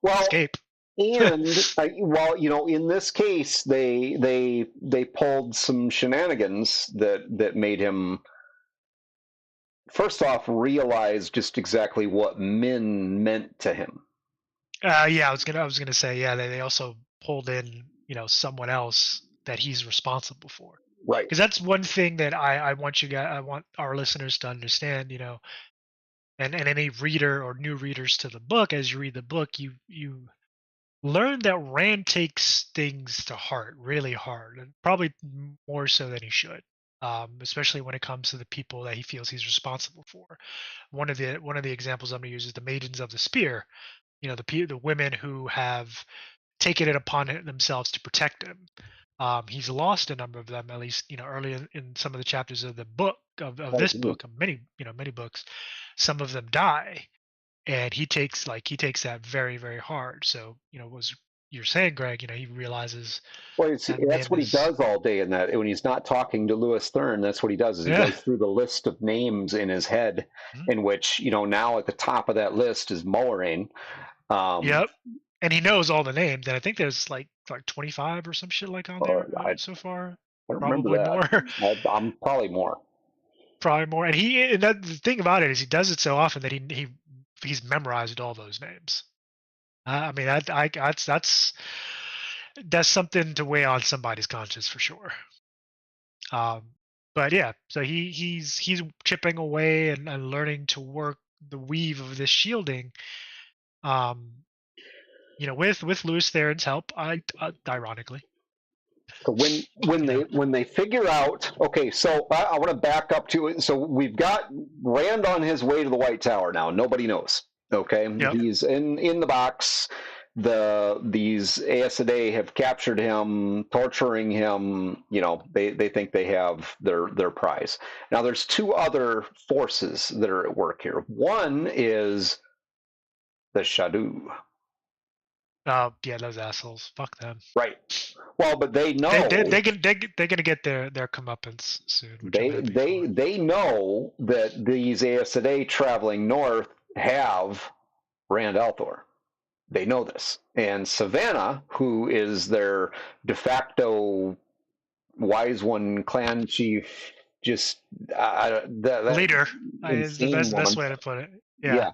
Well, escape. And in this case, they pulled some shenanigans that made him, first off, realize just exactly what Min meant to him. I was gonna say, they also pulled in, someone else that he's responsible for. Right. Because that's one thing that I want our listeners to understand, and any reader or new readers to the book, as you read the book, you learn that Rand takes things to heart really hard, and probably more so than he should. Especially when it comes to the people that he feels he's responsible for. One of the examples I'm going to use is the Maidens of the Spear. The women who have taken it upon themselves to protect him. He's lost a number of them, at least early in some of the chapters of the book of this book. Many books, some of them die, and he takes that very, very hard. So was you're saying, Greg, he realizes. Well, that's what he does all day in that. When he's not talking to Lewis Theron, that's what he does. Is he goes through the list of names in his head, in which now at the top of that list is Moiraine. Yep, and he knows all the names, and I think there's like 25 or some shit like on there so far. I don't remember that. More. I'm probably more. Probably more, and the thing about it is he does it so often that he's memorized all those names. I mean, that's that's something to weigh on somebody's conscience for sure. But yeah, so he's chipping away and learning to work the weave of this shielding. Um, with Louis Theron's help, ironically. So when they figure out, okay, so I want to back up to it. So we've got Rand on his way to the White Tower now. Nobody knows. Okay, Yep. he's in the box. These Aes Sedai have captured him, torturing him. They think they have their prize. Now there's two other forces that are at work here. One is the Shadu. Yeah, those assholes. Fuck them. Right. Well, but they know they're gonna get their comeuppance soon. They know that these Aes Sedai traveling north have Rand al'Thor. They know this, and Savannah, who is their de facto Wise One clan chief, just leader is the best way to put it. Yeah.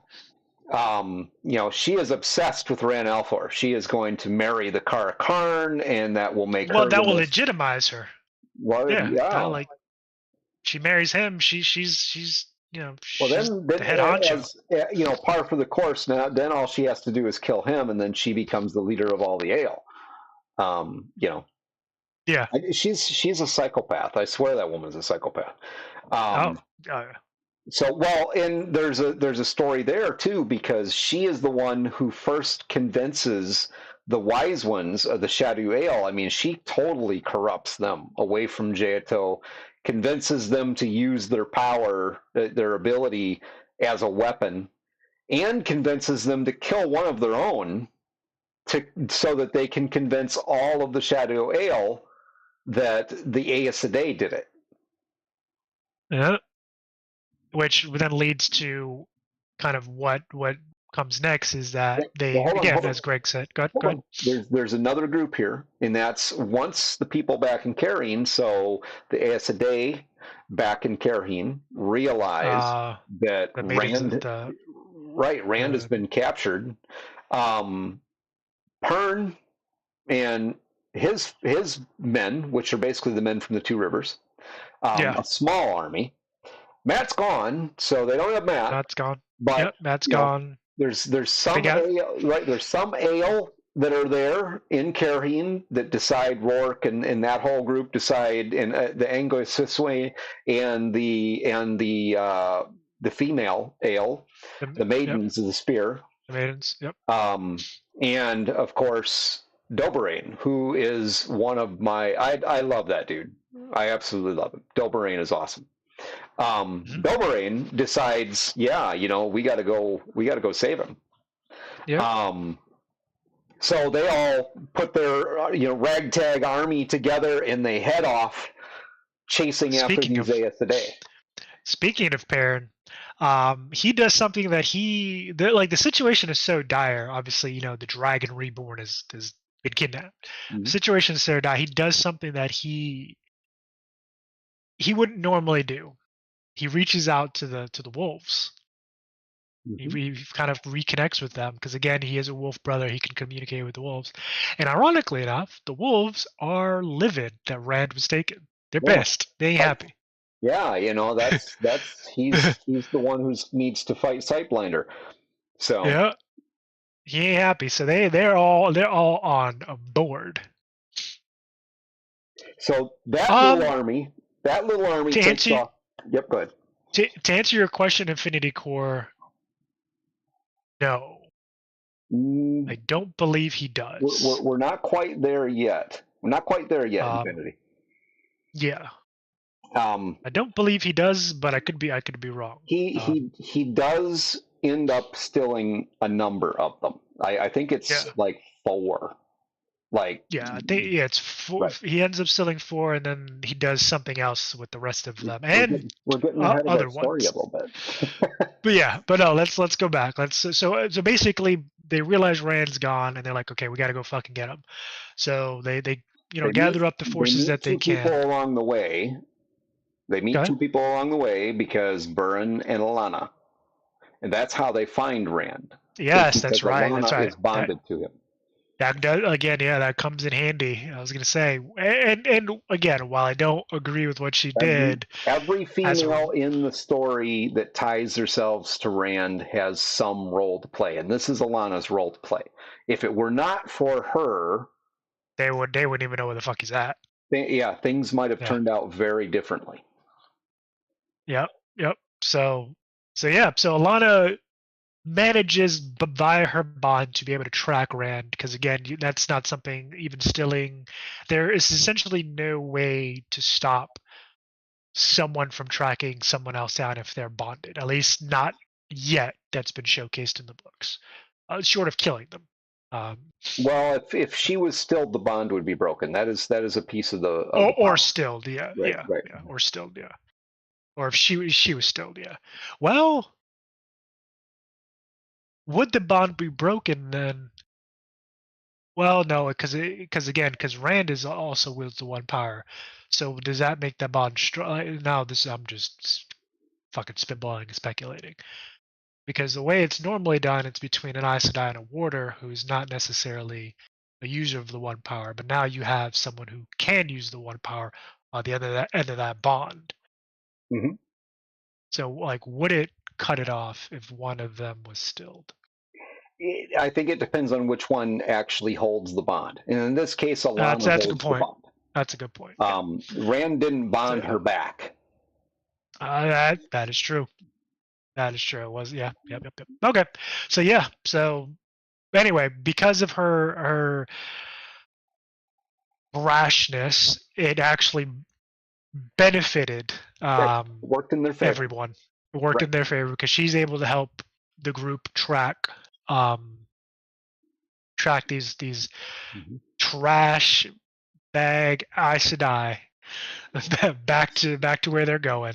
She is obsessed with Rand al'Thor. She is going to marry the Kara Karn, and that will make her. Well, that will legitimize her. Well, yeah. Kind of like she marries him. She's she's then the head honcho. As, par for the course. Now, then all she has to do is kill him, and then she becomes the leader of all the Ale. Yeah. She's a psychopath. I swear that woman's a psychopath. So, well, and there's a story there too, because she is the one who first convinces the Wise Ones of the Shadu Ale. I mean, she totally corrupts them away from Jaito, convinces them to use their power, their ability as a weapon, and convinces them to kill one of their own so that they can convince all of the Shadu Ale that the Aes Sedai did it. Yeah. Which then leads to kind of what comes next is that as Greg said, go ahead. There's another group here, and that's once the people back in Cairhien, so the Aes Sedai back in Cairhien realize that Rand has been captured. Pern and his men, which are basically the men from the Two Rivers, a small army. Matt's gone, so they don't have Matt. Matt's gone. But Matt's gone. There's some There's some Ale that are there in Cairhien that decide Rourke and that whole group decide, and the Anglo Sisway and the female Ale, the Maidens of the Spear. The Maidens. Yep. And of course Doberrain, who is one of my I love that dude. I absolutely love him. Doberrain is awesome. Doberrain decides, we got to go save him. Yeah. So they all put their ragtag army together, and they head off chasing after these Aes Sedai. Speaking of Perrin, he does something that the situation is so dire. Obviously, the Dragon Reborn has been kidnapped. Mm-hmm. The situation is so dire. He does something that he wouldn't normally do. He reaches out to the wolves. Mm-hmm. He kind of reconnects with them because, again, he is a wolf brother. He can communicate with the wolves. And ironically enough, the wolves are livid that Rand was taken. They're pissed. They ain't happy. Yeah, that's he's the one who needs to fight Sightblinder. So yeah, he ain't happy. So they're all on board. So that little army takes off. Yep, go ahead. To answer your question, Infinity Core, no. I don't believe he does. We're not quite there yet. Infinity. Yeah. I don't believe he does, but I could be wrong. He does end up stealing a number of them. I think it's like 4. It's 4. Right. He ends up stealing 4, and then he does something else with the rest of them, and we're getting ahead of that story a little bit. but no, let's go back. So basically they realize Rand's gone, and they're like, okay, we got to go fucking get him. So they gather up the forces that they can. People along the way. They meet 2 people along the way because Burren and Alana, and that's how they find Rand. Yes, that's right. Alana is bonded to him. Again, yeah, that comes in handy. I was gonna say, and again, while I don't agree with what she Every did, every as a female in the story that ties themselves to Rand has some role to play, and this is Alana's role to play. If it were not for her, they wouldn't even know where the fuck he's at. yeah, things might have Yeah. turned out very differently. Yep. Yep. So yeah. So Alana manages via her bond to be able to track Rand because again, that's not something even Stilling. There is essentially no way to stop someone from tracking someone else down if they're bonded. At least not yet. That's been showcased in the books, short of killing them. Um, Well, if she was stilled, the bond would be broken. That is a piece of the or power. stilled, yeah, Right, right. or stilled, yeah, or if she was stilled, yeah. Well, would the bond be broken then? Well, no, because Rand is also wields the one power. So does that make that bond strong? Now this I'm just fucking spitballing and speculating. Because the way it's normally done, it's between an Aes Sedai and a warder who's not necessarily a user of the one power, but now you have someone who can use the one power on the end of that bond. Hmm. So, like, would it cut it off if one of them was stilled? I think it depends on which one actually holds the bond. And in this case, Alana That's a good holds the point. bond. That's a good point. Yeah. Rand didn't bond So, her back. that is true. That is true. It was yep. Okay. So yeah. So anyway, because of her rashness, it actually benefited Right. Worked in their favor. everyone. It worked Right. in their favor because she's able to help the group track these Mm-hmm. trash bag Aes Sedai back to where they're going.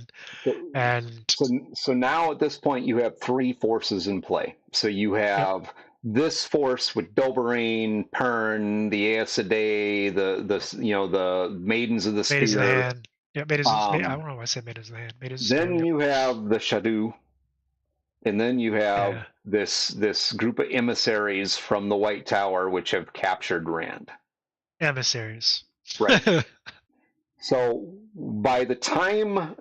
And So now at this point you have three forces in play. So you yep, have this force with Doberine, Pern, the Aes Sedai, the Maidens of the Maidens of the Spear. Hand. Yeah, I don't know why I said Maidens of the Hand. Maidens of the Spear. Then Yep. you have the Shadow, and then you have Yeah. this group of emissaries from the White Tower which have captured Rand. Emissaries. Right. So by the time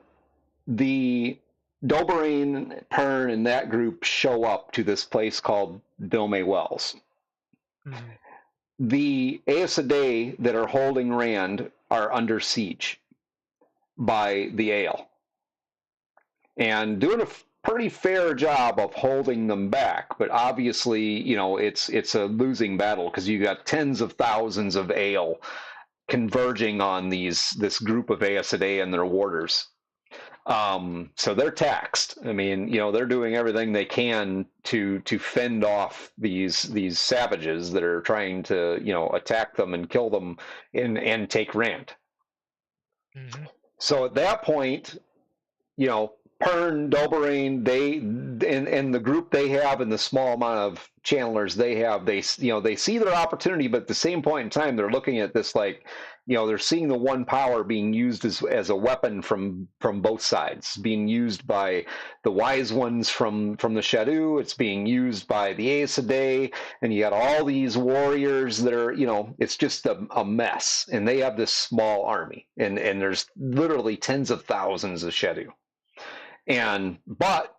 the Doberine, Pern, and that group show up to this place called Bilme Wells, Mhm. the Aes Sedai that are holding Rand are under siege by the Ale and doing a pretty fair job of holding them back. But obviously, it's a losing battle because you got tens of thousands of Ale converging on this group of Aes Sedai and their warders. So they're taxed. I mean, they're doing everything they can to fend off these savages that are trying to, attack them and kill them and take Rand. Mhm. So at that point, Pern, Doberine, and the group they have and the small amount of channelers they have, they see their opportunity, but at the same point in time, they're looking at this like, they're seeing the one power being used as a weapon from both sides, being used by the wise ones from the Shadow. It's being used by the Aes Sedai, and you got all these warriors that are, it's just a mess, and they have this small army, and there's literally tens of thousands of Shadow. But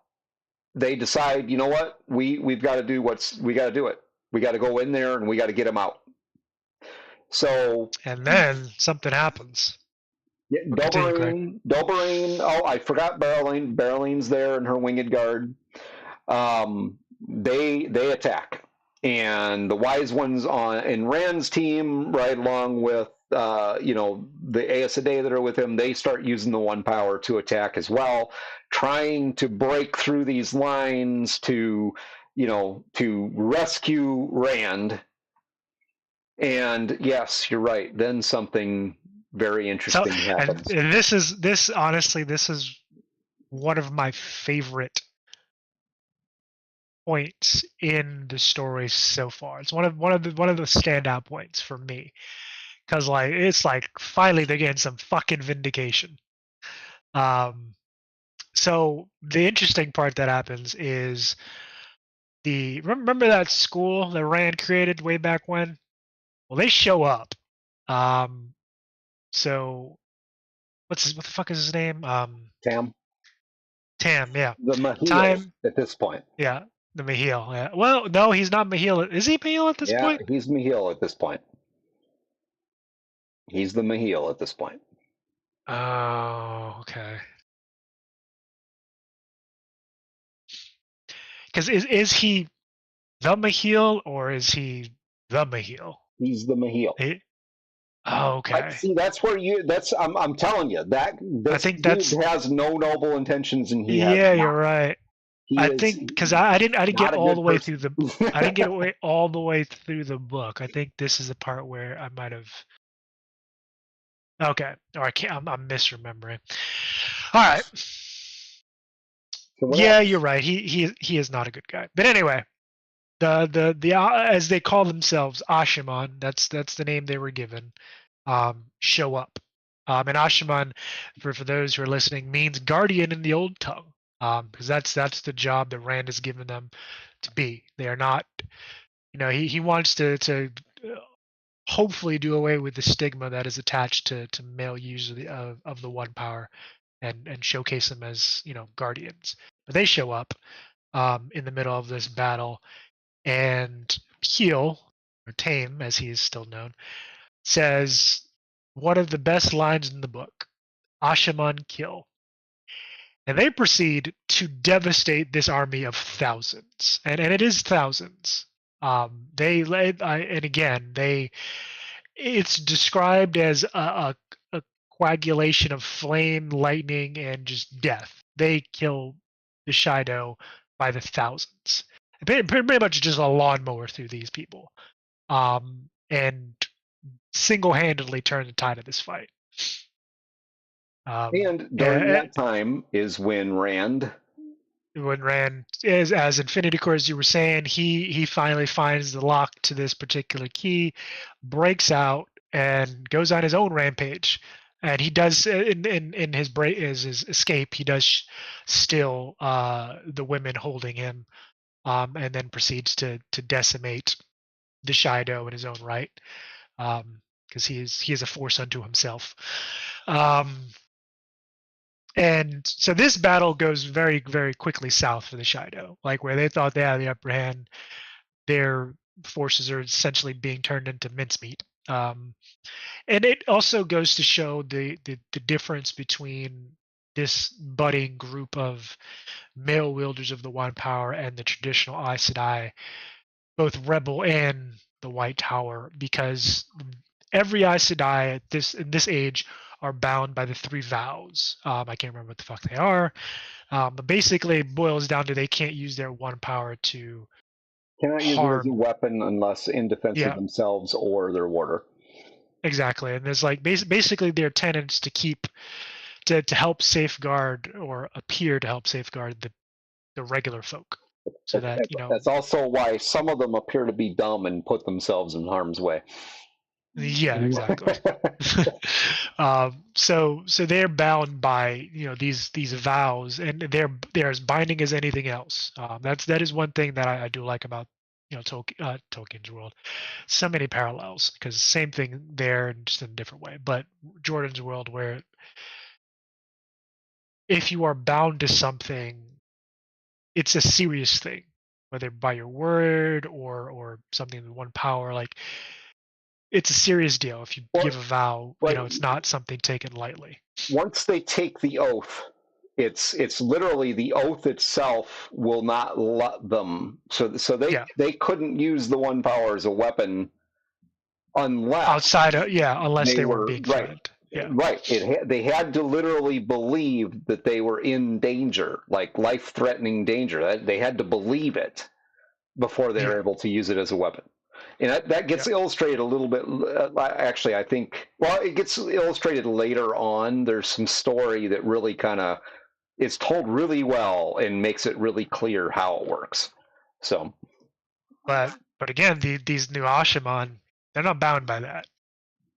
they decide, you know what, we've got to do we got to do it. We got to go in there and we got to get them out. So And then something happens. Doberine. Oh, I forgot Barreline. Barreline's there and her winged guard. They attack, and the wise ones in Rand's team, right along with the Aes Sedai that are with him, they start using the one power to attack as well, trying to break through these lines to rescue Rand. And yes, you're right. Then something very interesting happens. And honestly, this is one of my favorite points in the story so far. It's one of the standout points for me because it's like finally they're getting some fucking vindication. So the interesting part that happens is remember that school that Rand created way back when? Well, they show up. So what the fuck is his name? Tam, Tam. Yeah, the Mahil Time. at this point. Yeah, the Mahil. Yeah. Well, no, he's not Mahil. Is he Mahil at this Yeah, point? he's Mahil at this point. He's the Mahil at this point. Oh, okay. Because is he the Mahil or is he the Mahil? He's the Mahil. Oh, okay. See, that's where I'm telling you that I this think dude that's has no noble intentions, and he has yeah. not. You're right. He I is think because I didn't not get a all good the way person. through the I didn't get all the way through the book. I think this is the part where I might have. Okay, or I can't. I'm misremembering. All right. So Yeah, you're right. He is not a good guy. But anyway, the as they call themselves, Ashaman. That's the name they were given. Show up. And Ashaman, for those who are listening, means guardian in the old tongue. Because that's the job that Rand has given them to be. They are not. He wants to hopefully do away with the stigma that is attached to male use of the one power, and showcase them as guardians. But they show up in the middle of this battle, and Heel, or Tame as he is still known, says one of the best lines in the book: "Ashaman kill." And they proceed to devastate this army of thousands, and it is thousands. And again, it's described as a coagulation of flame, lightning, and just death. They kill the Shido by the thousands. Pretty much just a lawnmower through these people, and single-handedly turn the tide of this fight. And during that time is when Rand is, as Infinity Core, as you were saying, he finally finds the lock to this particular key, breaks out, and goes on his own rampage. And he does in his escape, he does steal the women holding him, and then proceeds to decimate the Shido in his own right, because he is a force unto himself. And so this battle goes very, very quickly south for the Shido. Like where they thought they had the upper hand, their forces are essentially being turned into mincemeat. And it also goes to show the difference between this budding group of male wielders of the One Power and the traditional Aes Sedai, both rebel and the White Tower, because every Aes Sedai in this age are bound by the 3 vows. I can't remember what the fuck they are, but basically it boils down to they can't use their one power to cannot use it as a weapon unless in defense of themselves or their warder. Exactly, and there's like basically their tenets to help safeguard, or appear to help safeguard the regular folk. So that's also why some of them appear to be dumb and put themselves in harm's way. Yeah, exactly. So they're bound by these vows, and they're as binding as anything else. That is one thing that I do like about Tolkien's world. So many parallels, because same thing there, just in a different way. But Jordan's world, where if you are bound to something, it's a serious thing, whether by your word or something with one power. Like, it's a serious deal. If you give a vow, it's not something taken lightly. Once they take the oath, it's literally the oath itself will not let them. So they couldn't use the one power as a weapon unless unless they were being threatened. Yeah. Right. They had to literally believe that they were in danger, like life-threatening danger. They had to believe it before they were able to use it as a weapon. And that gets illustrated a little bit. Actually, I think, it gets illustrated later on. There's some story that really it's told really well and makes it really clear how it works. So, but again, these new Ashaman, they're not bound by that.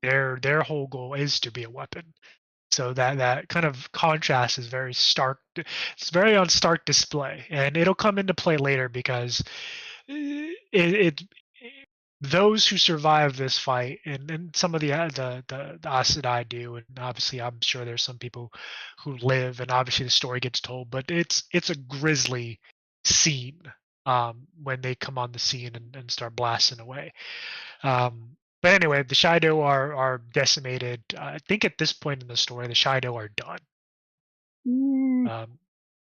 Their whole goal is to be a weapon. So that kind of contrast is very stark. It's very on stark display, and it'll come into play later, because those who survive this fight, and some of the Aes Sedai do, and obviously I'm sure there's some people who live, and obviously the story gets told, but it's a grisly scene when they come on the scene and start blasting away. But anyway, the Shido are decimated. I think at this point in the story, the Shido are done.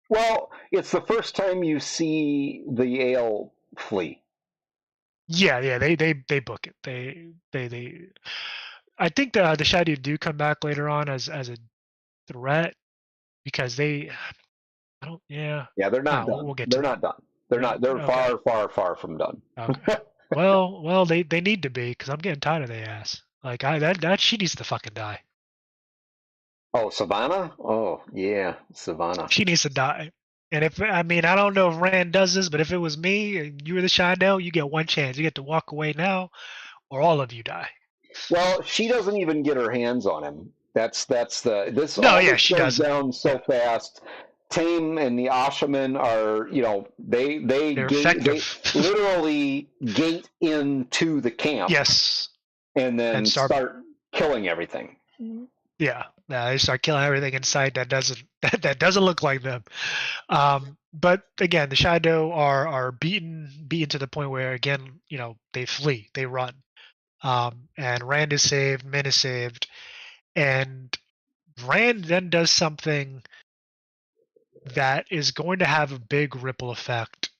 Well, it's the first time you see the Ale flee. Yeah, they book it. They. I think the Shido do come back later on as a threat because they. I don't. Yeah. Yeah, they're not done. We'll get they're to not that. done. They're not. They're Okay. far from done. Okay. Well, they need to be because I'm getting tired of their ass. Like that she needs to fucking die. Oh, Savannah? Oh, yeah, Savannah. She needs to die. And if I don't know if Rand does this, but if it was me and you were the Shido, you get one chance. You get to walk away now, or all of you die. Well, she doesn't even get her hands on him. That's this No, all yeah, this she goes doesn't. down so fast. Tame and the Ashaman are, they They're they effective. literally gate into the camp. Yes. And then And start killing everything. Yeah, they start killing everything in sight that doesn't look like them. But again, the Shido are beaten to the point where again, they flee, they run. And Rand is saved, Min is saved, and Rand then does something that is going to have a big ripple effect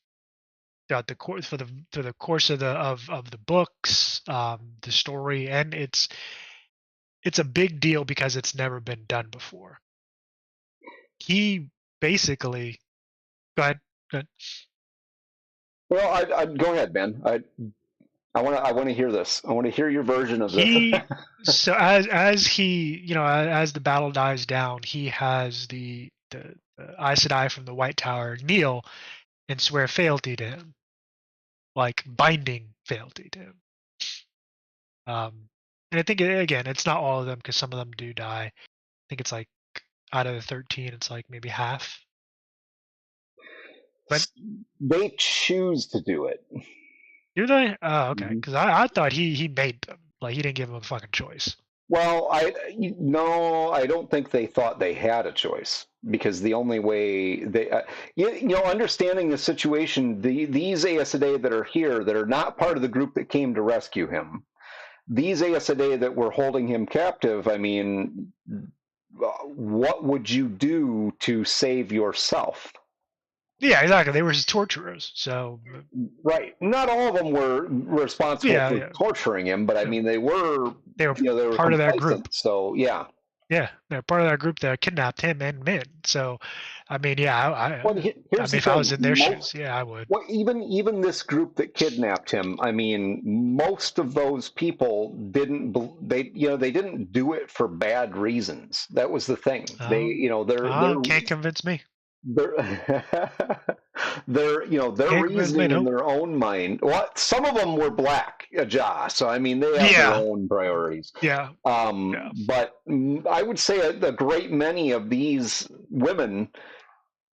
throughout the course for the course of the books, the story, and it's a big deal because it's never been done before. He basically go ahead. Well, I go ahead, man. I want to hear this. I want to hear your version of this. So as he, as the battle dies down, he has the Aes Sedai from the White Tower kneel and swear fealty to him, like binding fealty to him. And I think again, it's not all of them because some of them do die. I think it's like out of the 13, it's like maybe half. But they choose to do it. Do they? Oh, okay. Because I thought he made them. Like he didn't give them a fucking choice. Well, I don't think they thought they had a choice because the only way they, understanding the situation, these Aes Sedai that are here that are not part of the group that came to rescue him, these Aes Sedai that were holding him captive. I mean, what would you do to save yourself? Yeah, exactly. They were his torturers. So right, not all of them were responsible for torturing him, but I mean they were they were part of that group. So yeah, they're part of that group that kidnapped him and Min. So I mean, if I was in their shoes, I would. Well, even this group that kidnapped him, I mean, most of those people didn't do it for bad reasons. That was the thing. They can't convince me. They're reasoning in their own mind. What some of them were black Ajah, so I mean they have their own priorities. But I would say a great many of these women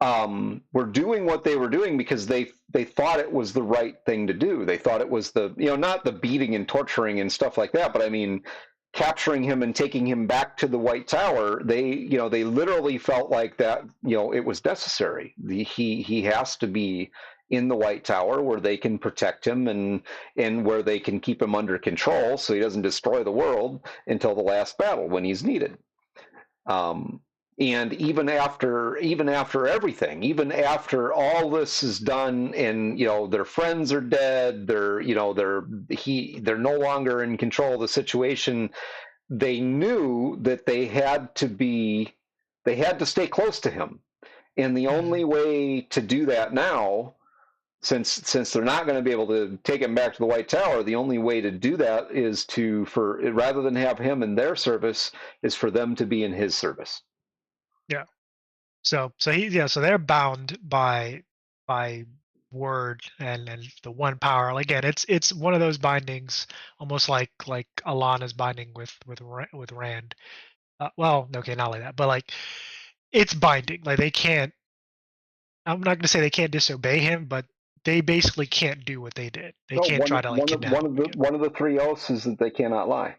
were doing what they were doing because they thought it was the right thing to do. They thought it was not the beating and torturing and stuff like that, but I mean capturing him and taking him back to the White Tower, they literally felt like that, it was necessary. He has to be in the White Tower where they can protect him and where they can keep him under control so he doesn't destroy the world until the last battle when he's needed. And even after everything, even after all this is done, and their friends are dead, they're no longer in control of the situation. They knew that they had to stay close to him, and the only way to do that now, since they're not going to be able to take him back to the White Tower, the only way to do that is rather than have him in their service, is for them to be in his service. Yeah. So they're bound by word and the one power. Again, it's one of those bindings, almost like Alana's binding with Rand. Well, okay, not like that, but like it's binding. Like they can't. I'm not going to say they can't disobey him, but they basically can't do what they did. They No, can't try to like kidnap him again. one of the three oaths is that they cannot lie.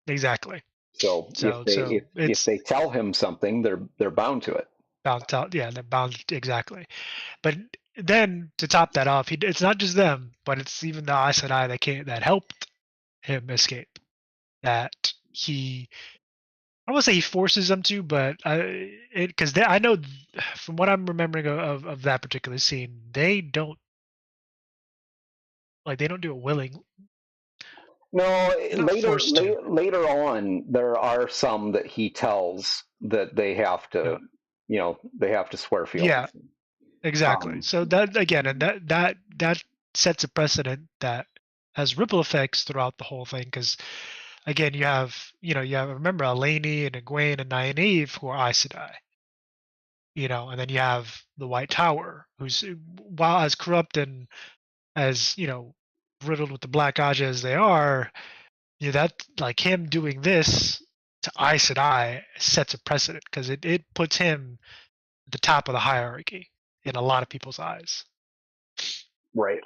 Exactly. So So if it's they tell him something, they're bound to it. bound to, yeah, they're bound exactly. But then to top that off, it's not just them, but it's even the Aes Sedai that helped him escape. That he, I won't say he forces them to, but because I know from what I'm remembering of that particular scene, they don't do it willing. No, They're not forced to. later on, there are some that he tells that they have to, they have to swear Yeah, fealty. exactly. Um, So that again, and that sets a precedent that has ripple effects throughout the whole thing. Because again, you have remember Eleni and Egwene and Nynaeve who are Aes Sedai, and then you have the White Tower, who's while as corrupt and as riddled with the Black Aja as they are, that like him doing this to Aes Sedai sets a precedent because it puts him at the top of the hierarchy in a lot of people's eyes. right.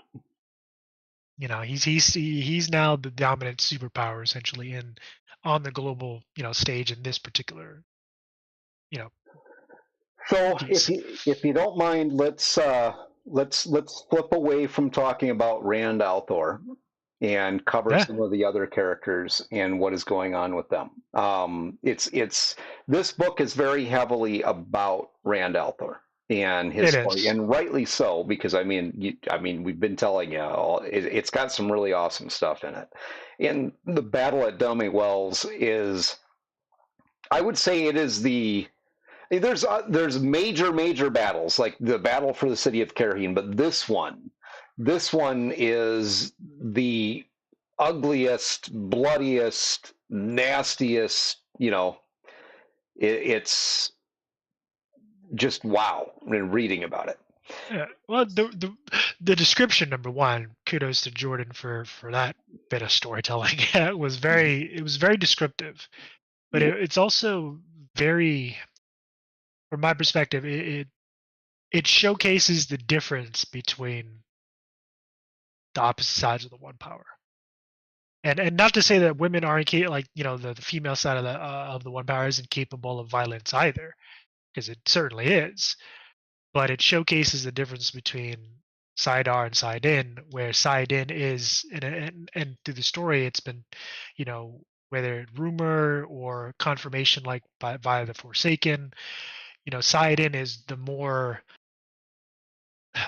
He's now the dominant superpower essentially on the global stage in this particular you know So piece. if you don't mind, let's flip away from talking about Rand al'Thor and cover Yeah, some of the other characters and what is going on with them. It's this book is very heavily about Rand al'Thor and his it story, is. and rightly so, because we've been telling you all, it's got some really awesome stuff in it. And the battle at Dummy Wells is, I would say, it is there's major battles like the battle for the city of Carheen, but this one is the ugliest, bloodiest, nastiest. It's just wow in reading about it. Yeah. Well, the description, number one, kudos to Jordan for that bit of storytelling. It was very descriptive, but it's also very, from my perspective, it showcases the difference between the opposite sides of the one power. And not to say that women aren't like the female side of the one power isn't capable of violence either, because it certainly is. But it showcases the difference between Saidar and Saidin, where Saidin is, and through the story, it's been, whether rumor or confirmation, like via the Forsaken, Saidin is the more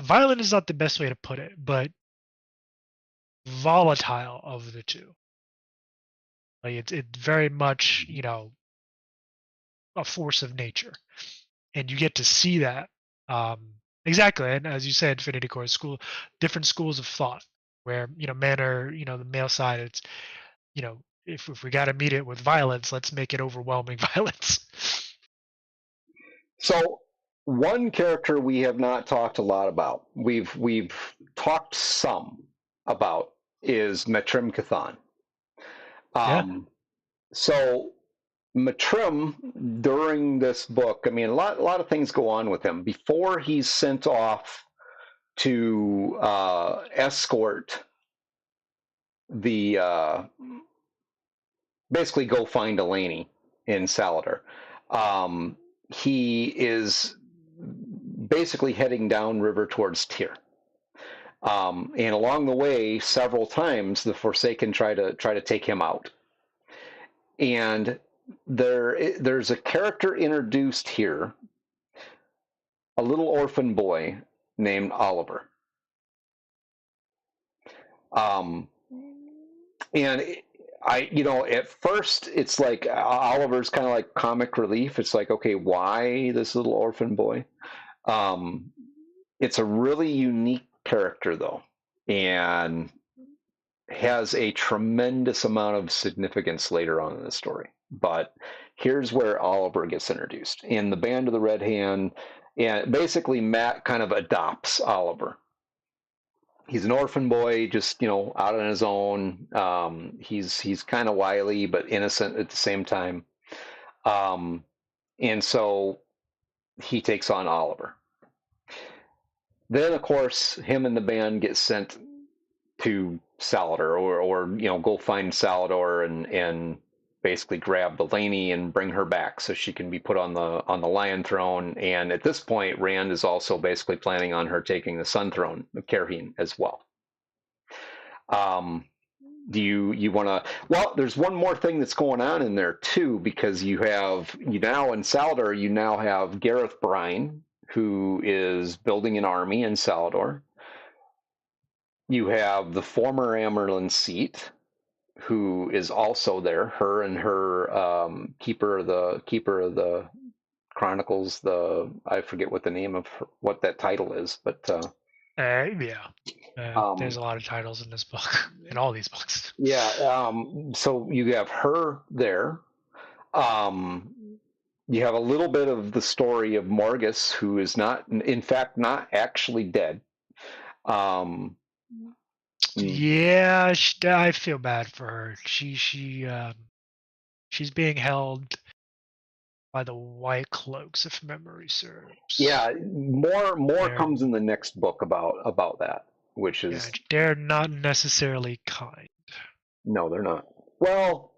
violent is not the best way to put it, but volatile of the two. Like it's very much, a force of nature, and you get to see that exactly. And as you said, Infinity Core different schools of thought, where men are the male side. It's if we got to meet it with violence, let's make it overwhelming violence. So one character we have not talked a lot about, we've talked some about, is Matrim Cathan. Yeah. So Matrim, during this book, a lot of things go on with him before he's sent off to escort the basically go find Eleni in Saladar. He is basically heading downriver towards Tyr. And along the way, several times the Forsaken try to take him out. And there's a character introduced here, a little orphan boy named Oliver. And at first it's like Oliver's kind of like comic relief. It's like, okay, why this little orphan boy? It's a really unique character though, and has a tremendous amount of significance later on in the story. But here's where Oliver gets introduced in the Band of the Red Hand, and basically Mat kind of adopts Oliver. He's an orphan boy, just out on his own. He's kind of wily but innocent at the same time, and so he takes on Oliver. then of course him and the band get sent to Salvador, or go find Salvador and basically grab Delaney and bring her back so she can be put on the Lion Throne. And at this point, Rand is also basically planning on her taking the Sun Throne of Carheen as well. Do you want to? Well, there's one more thing that's going on in there too, because you now in Salvador, you now have Gareth Bryne, who is building an army in Salvador. You have the former Amyrlin Seat, who is also there. Her and her keeper of the Chronicles. I forget what the name of what that title is, but yeah. There's a lot of titles in this book, in all these books. Yeah. So you have her there. You have a little bit of the story of Morgus, who is in fact, not actually dead. Yeah, I feel bad for her. She's being held by the White Cloaks, if memory serves. Yeah, more comes in the next book about that, which is they're not necessarily kind. No, they're not. Well,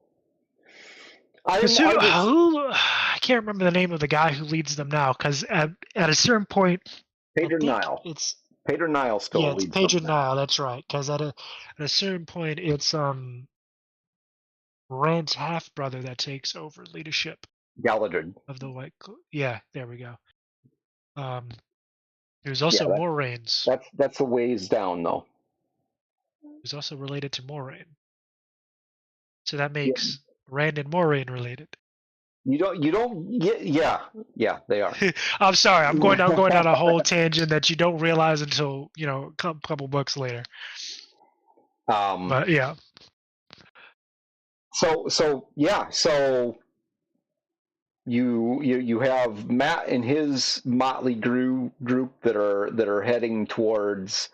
I can't remember the name of the guy who leads them now, because at a certain point, Pedro Nile. It's Pedro Nile still leads them. Yeah, it's Pedro Nile. That's right. Because at a certain point, it's Rand's half brother that takes over leadership. Galadriel of the White. Yeah, there we go. There's also Moraines. That's a ways down, though. Who's also related to Moraine. So that makes Rand and Moraine related. You don't yeah, they are. I'm sorry, I'm going down a whole tangent that you don't realize until a couple books later. But yeah. So you have Matt and his motley group that are heading towards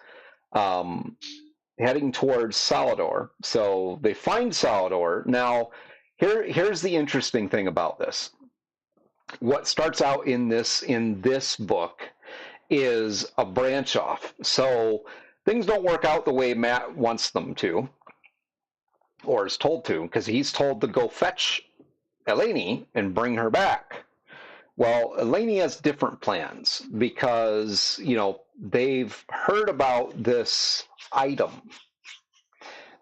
Salvador. So they find Salvador. Now, here's the interesting thing about this. What starts out in this book is a branch off. So things don't work out the way Matt wants them to, or is told to, because he's told to go fetch Eleni and bring her back. Well, Eleni has different plans because, they've heard about this item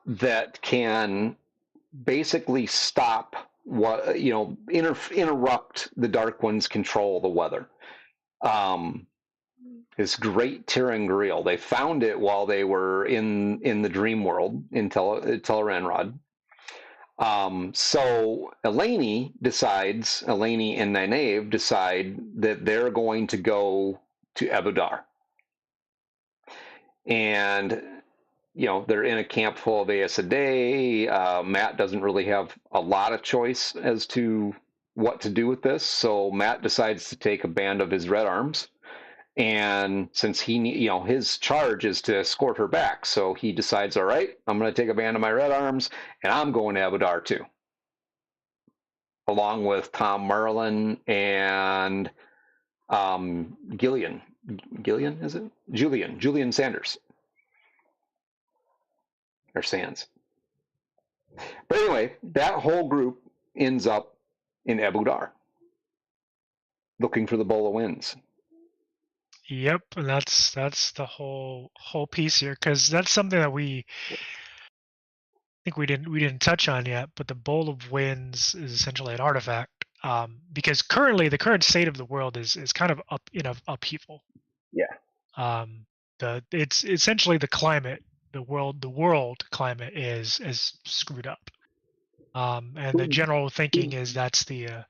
that can basically stop interrupt the Dark One's control of the weather. This great Tirangriel. They found it while they were in the dream world in Tel'aran'rhiod. So Eleni and Nynaeve decide that they're going to go to Abu Dar. And, they're in a camp full of Aes Sedai. Matt doesn't really have a lot of choice as to what to do with this. So Matt decides to take a band of his Red Arms. And since his charge is to escort her back, so he decides, all right, I'm going to take a band of my Red Arms, and I'm going to Abu Dar too, along with Tom Merlin and Julian Sanders or Sands. But anyway, that whole group ends up in Abu Dar, looking for the Bowl of Winds. Yep, and that's the whole piece here, because that's something that I think we didn't touch on yet. But the Bowl of Winds is essentially an artifact, because currently the current state of the world is kind of upheaval. Yeah. It's essentially the climate, the world climate is screwed up, and the general thinking is that's the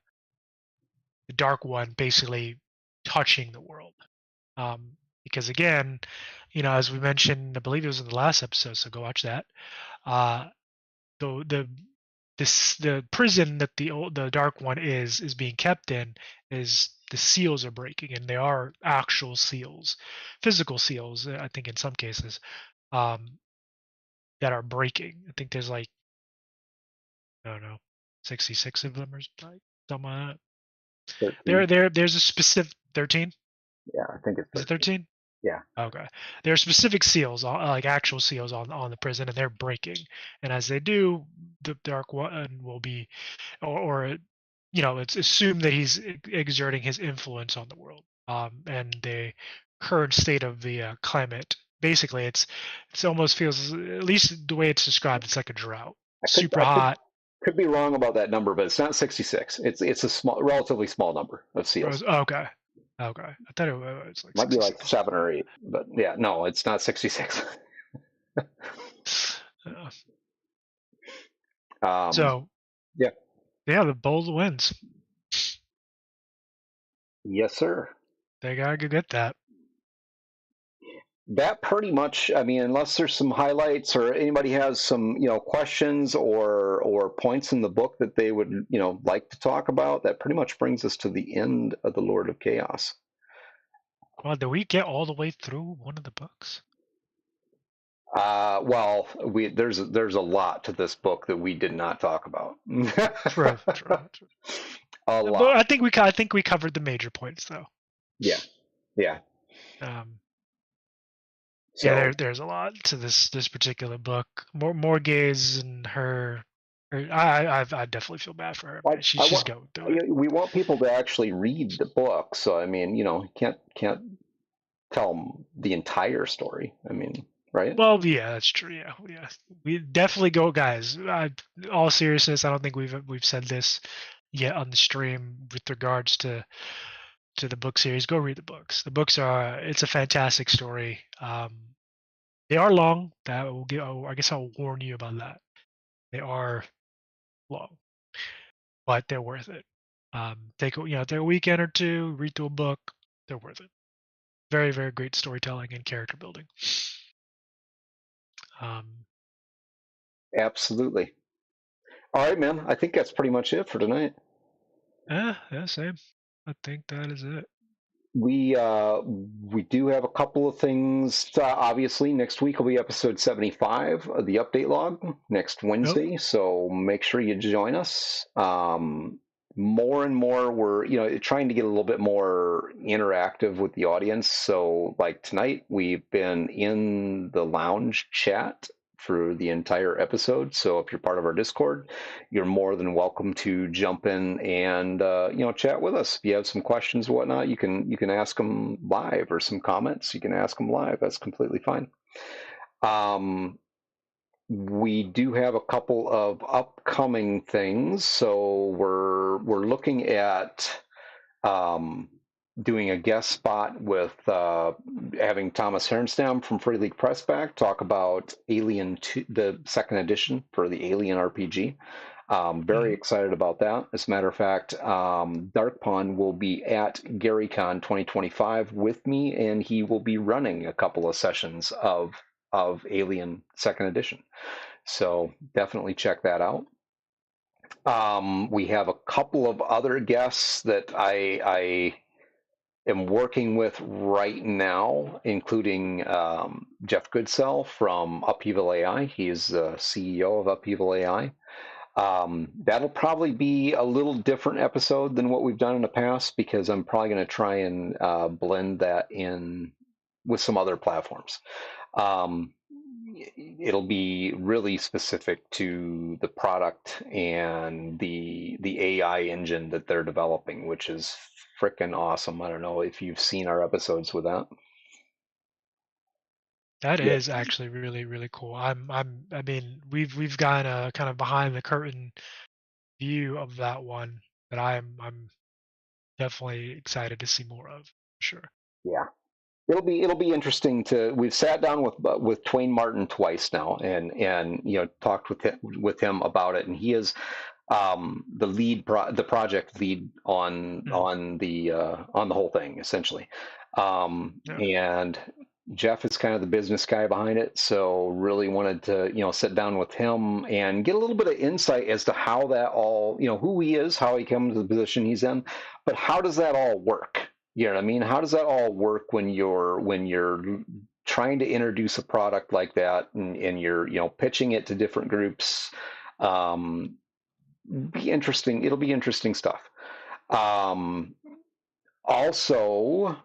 Dark One basically touching the world. Because again, as we mentioned, I believe it was in the last episode, so go watch that. The prison that the Dark One is being kept in is the seals are breaking, and they are actual seals, physical seals, I think in some cases, that are breaking. I think there's I don't know, 66 of them or something like that. There's a specific 13. Yeah, I think it's 13. Yeah. Okay. There are specific seals, like actual seals on the prison, and they're breaking. And as they do, the Dark One will be, or it's assumed that he's exerting his influence on the world. And the current state of the climate, basically, it's almost feels, at least the way it's described, it's like a drought. I could Super I could hot. could be wrong about that number, but it's not 66. It's a relatively small number of seals. Oh, okay. Okay. I thought it was like Might be like 66. 7 or 8, but yeah, no, it's not 66. Uh, um, so yeah, yeah, the Bulls wins. yes, sir. They gotta go get that. That pretty much, I mean, unless there's some highlights or anybody has some, questions or points in the book that they would, like to talk about, that pretty much brings us to the end of the Lord of Chaos. Well, did we get all the way through one of the books? Well, there's a lot to this book that we did not talk about. True. A But lot. I think we covered the major points though. Yeah. So, Yeah, there's a lot to this particular book. More gaze and her. I definitely feel bad for her. She's going through it. we want people to actually read the book. So, I mean, can't tell them the entire story. I mean, right? Well, yeah, that's true. Yeah. We definitely go, guys. All seriousness, I don't think we've said this yet on the stream with regards to the book series. Go read the books. The books it's a fantastic story. They are long. That will give. I guess I'll warn you about that. They are long, but they're worth it. Take a weekend or two, read through a book. They're worth it. Very, very great storytelling and character building. Absolutely. All right, man. I think that's pretty much it for tonight. Yeah, same. I think that is it. We do have a couple of things. Obviously, next week will be episode 75 of the update log next Wednesday. Nope. So make sure you join us. More and more, we're trying to get a little bit more interactive with the audience. So like tonight, we've been in the lounge chat for the entire episode. So if you're part of our Discord, you're more than welcome to jump in and chat with us. If you have some questions or whatnot, you can ask them live, or some comments, you can ask them live. That's completely fine. We do have a couple of upcoming things, so we're looking at doing a guest spot with having Thomas Hernstam from Free League Press back talk about Alien 2, the second edition for the Alien RPG. Very excited about that. As a matter of fact, Dark Pond will be at GaryCon 2025 with me, and he will be running a couple of sessions of Alien second edition. So definitely check that out. We have a couple of other guests that I am working with right now, including Jeff Goodsell from Upheaval AI. He is the CEO of Upheaval AI. That'll probably be a little different episode than what we've done in the past, because I'm probably going to try and blend that in with some other platforms. It'll be really specific to the product and the AI engine that they're developing, which is freaking awesome. I don't know if you've seen our episodes with that. That is actually really, really cool. I mean, we've gotten a kind of behind the curtain view of that one that I'm definitely excited to see more of. Sure. Yeah. It'll be interesting we've sat down with Twain Martin twice now, and talked with him about it, and he is the project lead on the whole thing, essentially. And Jeff is kind of the business guy behind it, so really wanted to sit down with him and get a little bit of insight as to how that all, who he is, how he came to the position he's in, but how does that all work? You know what I mean? How does that all work when you're trying to introduce a product like that, and you're pitching it to different groups? Be interesting. It'll be interesting stuff. Also,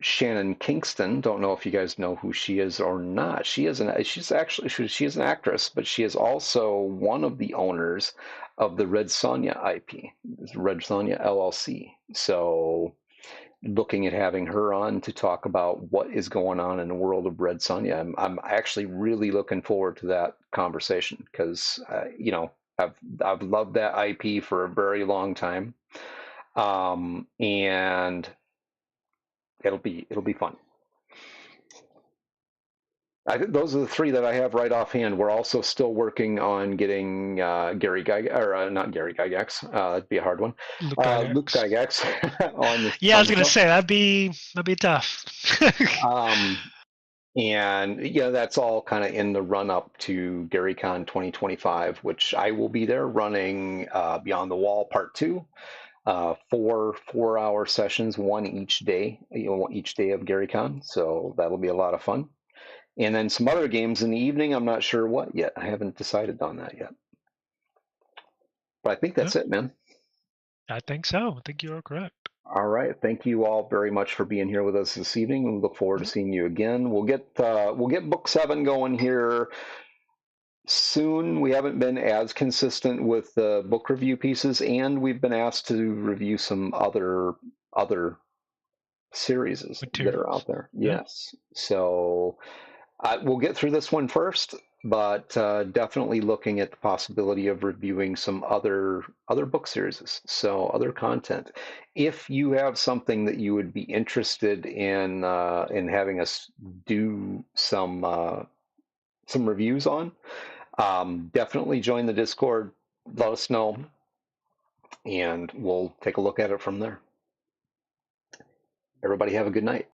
Shannon Kingston. Don't know if you guys know who she is or not. She's an actress, but she is also one of the owners of the Red Sonja IP, Red Sonja LLC. So looking at having her on to talk about what is going on in the world of Red Sonja. I'm actually really looking forward to that conversation because I've loved that IP for a very long time, and it'll be fun. Those are the three that I have right offhand. We're also still working on getting Gary Gygax, or not Gary Gygax. It'd be a hard one. Luke Gygax. Luke Gygax on the. Yeah, I was gonna say that'd be tough. And that's all kind of in the run up to GaryCon 2025, which I will be there running Beyond the Wall Part 2. 4-hour sessions, one each day, each day of GaryCon. So that'll be a lot of fun. And then some other games in the evening. I'm not sure what yet. I haven't decided on that yet. But I think that's it, man. I think so. I think you are correct. All right. Thank you all very much for being here with us this evening. We look forward to seeing you again. We'll get book 7 going here soon. We haven't been as consistent with the book review pieces, and we've been asked to review some other series that are out there. Yeah. Yes. So we'll get through this one first, but definitely looking at the possibility of reviewing some other book series, so other content. If you have something that you would be interested in having us do some reviews on, definitely join the Discord. Let us know, and we'll take a look at it from there. Everybody have a good night.